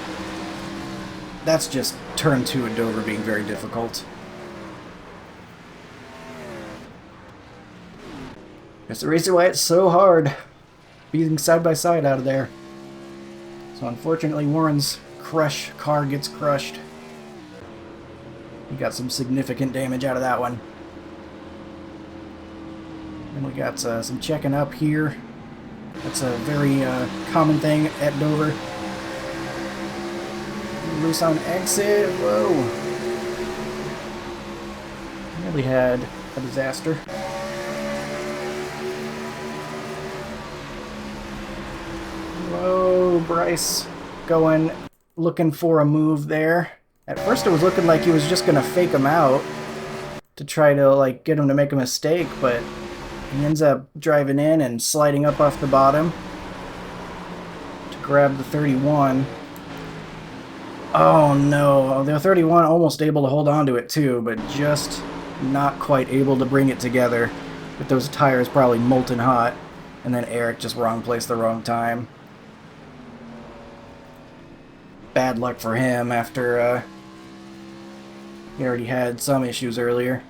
That's just turn 2 at Dover being very difficult. That's the reason why it's so hard being side by side out of there. So unfortunately, Warren's car gets crushed. He got some significant damage out of that one. And we got some checking up here. That's a very common thing at Dover. Loose on exit. Whoa. Nearly had a disaster. Whoa, Bryce looking for a move there. At first it was looking like he was just gonna fake him out to try to like get him to make a mistake, but he ends up driving in and sliding up off the bottom to grab the 31. Oh no, the 31 almost able to hold on to it too, but just not quite able to bring it together with those tires probably molten hot. And then Eric just wrong place the wrong time. Bad luck for him after he already had some issues earlier.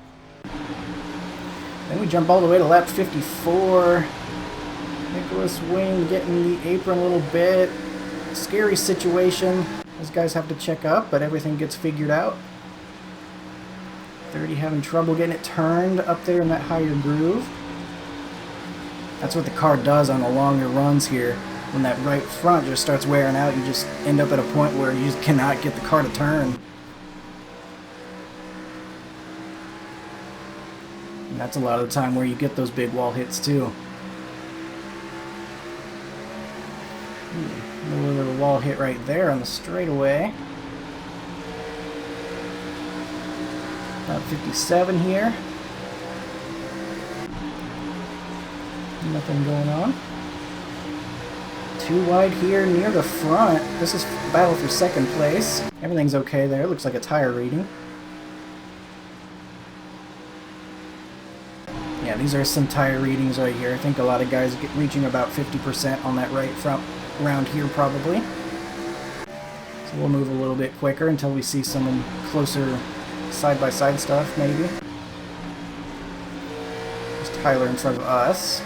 Then we jump all the way to lap 54. Nicholas Wing getting the apron a little bit. Scary situation. Those guys have to check up, but everything gets figured out. 30 having trouble getting it turned up there in that higher groove. That's what the car does on the longer runs here. When that right front just starts wearing out, you just end up at a point where you just cannot get the car to turn. And that's a lot of the time where you get those big wall hits too. A little bit of a wall hit right there on the straightaway. About 57 here. Nothing going on. Too wide here near the front. This is battle for second place. Everything's okay there. Looks like a tire reading. Yeah, these are some tire readings right here. I think a lot of guys get reaching about 50% on that right front round here probably. So we'll move a little bit quicker until we see some closer side-by-side stuff maybe. There's Tyler in front of us.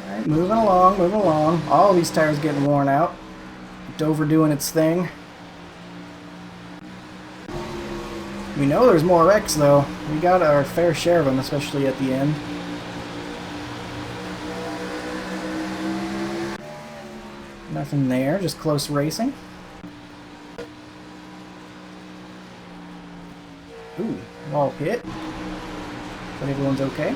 Alright, moving along, moving along. All these tires getting worn out. Dover doing its thing. We know there's more wrecks though. We got our fair share of them, especially at the end. Nothing there, just close racing. Ooh, wall hit. But everyone's okay.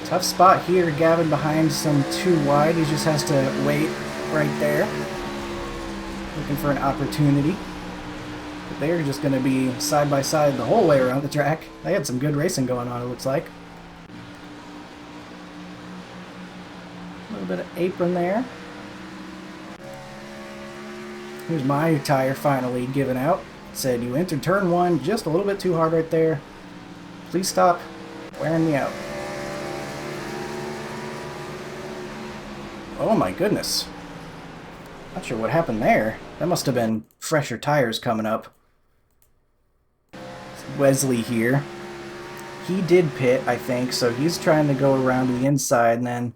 Tough spot here, Gavin behind some too wide. He just has to wait right there. Looking for an opportunity. But they're just going to be side by side the whole way around the track. They had some good racing going on, it looks like. A little bit of apron there. Here's my tire finally giving out. It said, you entered turn 1 just a little bit too hard right there. Please stop wearing me out. Oh my goodness. Not sure what happened there. That must have been fresher tires coming up. It's Wesley here. He did pit, I think, so he's trying to go around to the inside and then...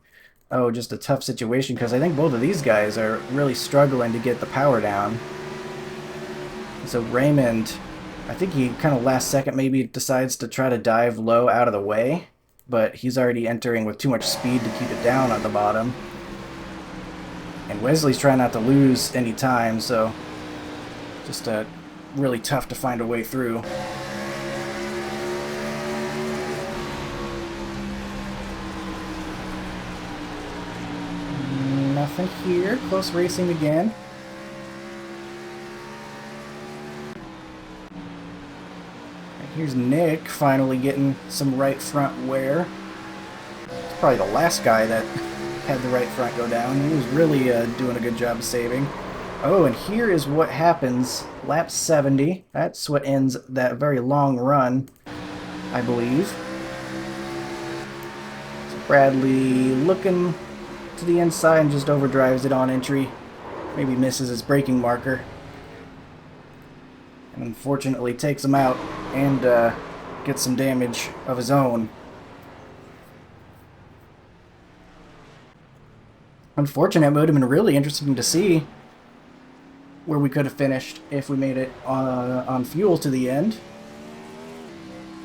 Oh, just a tough situation because I think both of these guys are really struggling to get the power down. So Raymond, I think he kind of last second maybe decides to try to dive low out of the way, but he's already entering with too much speed to keep it down at the bottom. And Wesley's trying not to lose any time, so just really tough to find a way through. Nothing here. Close racing again. Here's Nick finally getting some right front wear. probably the last guy that had the right front go down. He was really doing a good job of saving. Oh, and here is what happens. Lap 70. That's what ends that very long run, I believe. So Bradley looking to the inside and just overdrives it on entry. Maybe misses his braking marker. And unfortunately takes him out and gets some damage of his own. Unfortunate, it would have been really interesting to see where we could have finished if we made it on fuel to the end.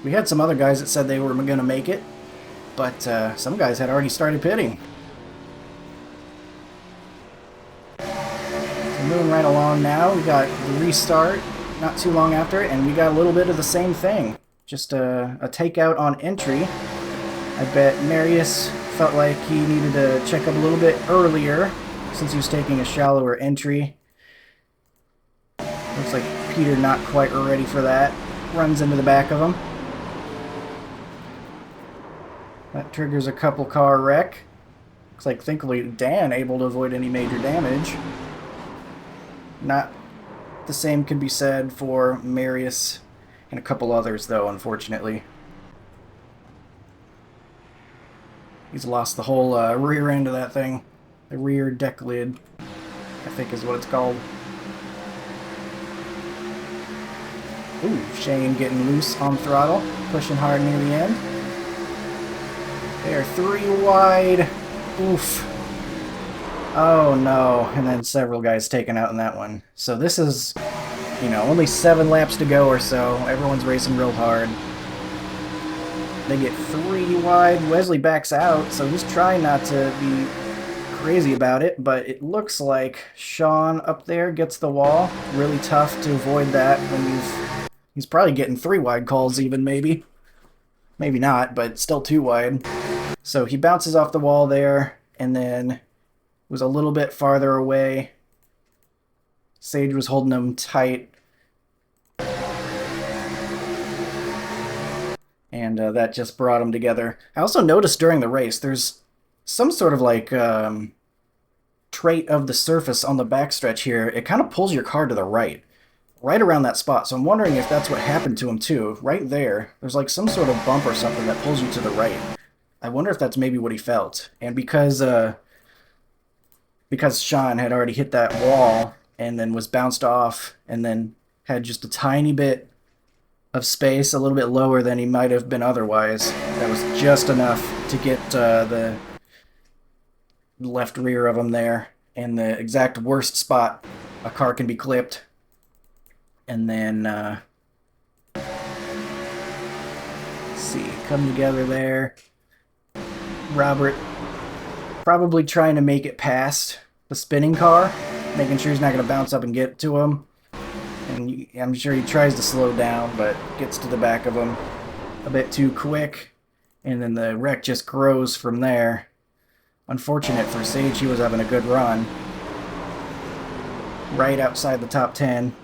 We had some other guys that said they were going to make it, but some guys had already started pitting. So moving right along now, we got the restart not too long after it, and we got a little bit of the same thing. Just a takeout on entry. I bet Marius felt like he needed to check up a little bit earlier since he was taking a shallower entry. Looks like Peter not quite ready for that. Runs into the back of him. That triggers a couple car wreck. Looks like thankfully Dan able to avoid any major damage. Not the same can be said for Marius and a couple others though, unfortunately. He's lost the whole rear end of that thing. The rear deck lid, I think is what it's called. Ooh, Shane getting loose on throttle, pushing hard near the end. They are 3 wide. Oof. Oh no, and then several guys taken out in that one. So this is, you know, only 7 laps to go or so. Everyone's racing real hard. They get 3 wide. Wesley backs out, so he's trying not to be crazy about it, but it looks like Sean up there gets the wall. Really tough to avoid that when he's probably getting 3 wide calls even, maybe. Maybe not, but still 2 wide. So he bounces off the wall there, and then was a little bit farther away. Sage was holding him tight. And that just brought them together. I also noticed during the race, there's some sort of like trait of the surface on the backstretch here. It kind of pulls your car to the right around that spot. So I'm wondering if that's what happened to him too. Right there, there's like some sort of bump or something that pulls you to the right. I wonder if that's maybe what he felt. And because Sean had already hit that wall and then was bounced off and then had just a tiny bit of space, a little bit lower than he might have been otherwise. That was just enough to get the left rear of him there in the exact worst spot a car can be clipped. And then, let's see, come together there. Robert probably trying to make it past the spinning car, making sure he's not going to bounce up and get to him. And I'm sure he tries to slow down, but gets to the back of him a bit too quick. And then the wreck just grows from there. Unfortunate for Sage, he was having a good run. Right outside the top 10.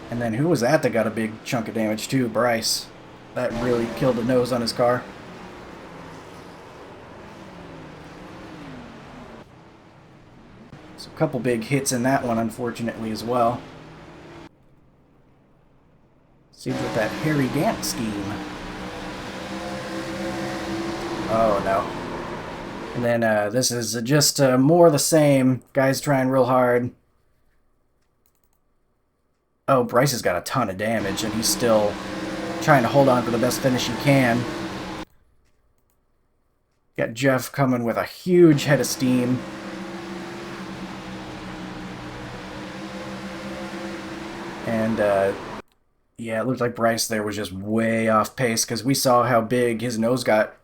And then who was that got a big chunk of damage too? Bryce. That really killed the nose on his car. So a couple big hits in that one, unfortunately, as well. Seems with that Harry Gant scheme. Oh no. And then this is just more of the same. Guys trying real hard. Oh, Bryce has got a ton of damage, and he's still trying to hold on for the best finish he can. Got Jeff coming with a huge head of steam. And, yeah, it looked like Bryce there was just way off pace, because we saw how big his nose got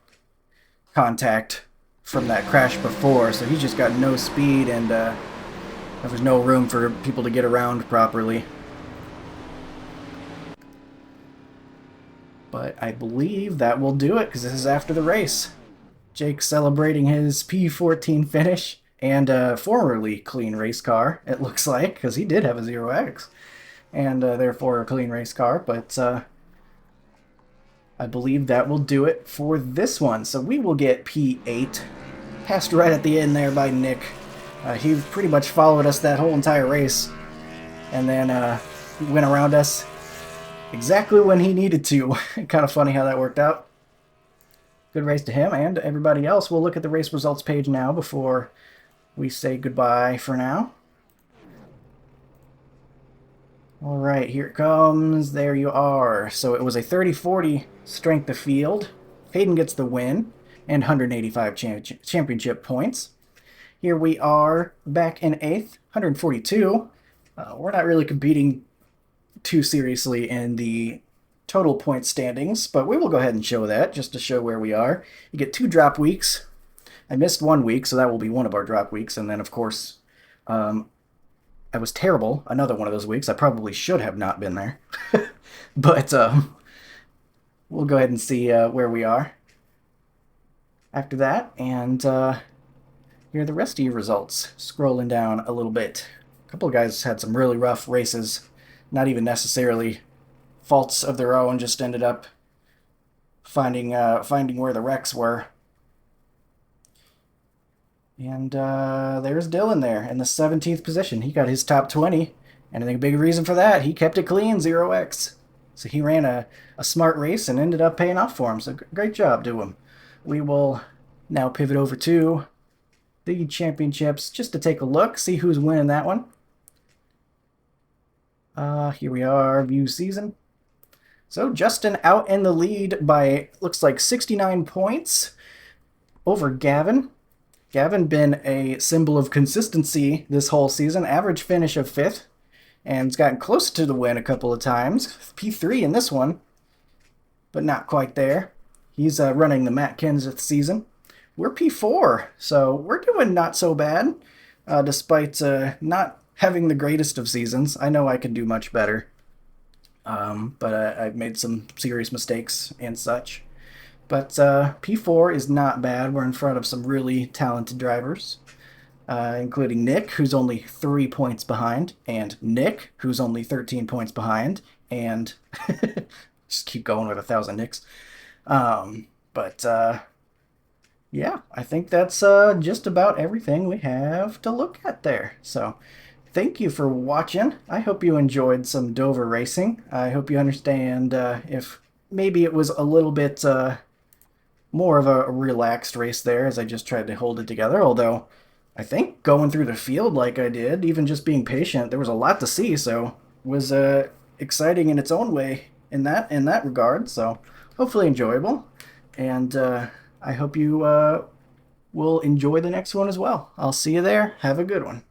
contact from that crash before, so he just got no speed, and there was no room for people to get around properly. But I believe that will do it, because this is after the race. Jake celebrating his P14 finish, and a formerly clean race car, it looks like, because he did have a 0X, and therefore a clean race car, but I believe that will do it for this one. So we will get P8. Passed right at the end there by Nick. He pretty much followed us that whole entire race. And then went around us exactly when he needed to. Kind of funny how that worked out. Good race to him and everybody else. We'll look at the race results page now before we say goodbye for now. All right, here it comes. There you are. So it was a 30-40 strength of field. Hayden gets the win and 185 championship points. Here we are back in 8th, 142. We're not really competing too seriously in the total point standings, but we will go ahead and show that just to show where we are. You get 2 drop weeks. I missed 1 week, so that will be one of our drop weeks. And then, of course, I was terrible another one of those weeks. I probably should have not been there. But we'll go ahead and see where we are after that. And here are the rest of your results. Scrolling down a little bit. A couple of guys had some really rough races. Not even necessarily faults of their own. Just ended up finding where the wrecks were. And there's Dylan there in the 17th position. He got his top 20. And I think a big reason for that, he kept it clean, 0x. So he ran a smart race and ended up paying off for him. So great job to him. We will now pivot over to the championships just to take a look, see who's winning that one. Here we are, view season. So Justin out in the lead by, looks like 69 points over Gavin. Gavin been a symbol of consistency this whole season. Average finish of 5th. And has gotten close to the win a couple of times. P3 in this one. But not quite there. He's running the Matt Kenseth season. We're P4. So we're doing not so bad. Despite not having the greatest of seasons. I know I can do much better. But I've made some serious mistakes and such. But P4 is not bad. We're in front of some really talented drivers, including Nick, who's only 3 points behind, and Nick, who's only 13 points behind, and just keep going with 1,000 Nicks. Yeah, I think that's just about everything we have to look at there. So thank you for watching. I hope you enjoyed some Dover racing. I hope you understand if maybe it was a little bit more of a relaxed race there as I just tried to hold it together, although I think going through the field like I did, even just being patient, there was a lot to see, so it was exciting in its own way in that regard, so hopefully enjoyable, and I hope you will enjoy the next one as well. I'll see you there. Have a good one.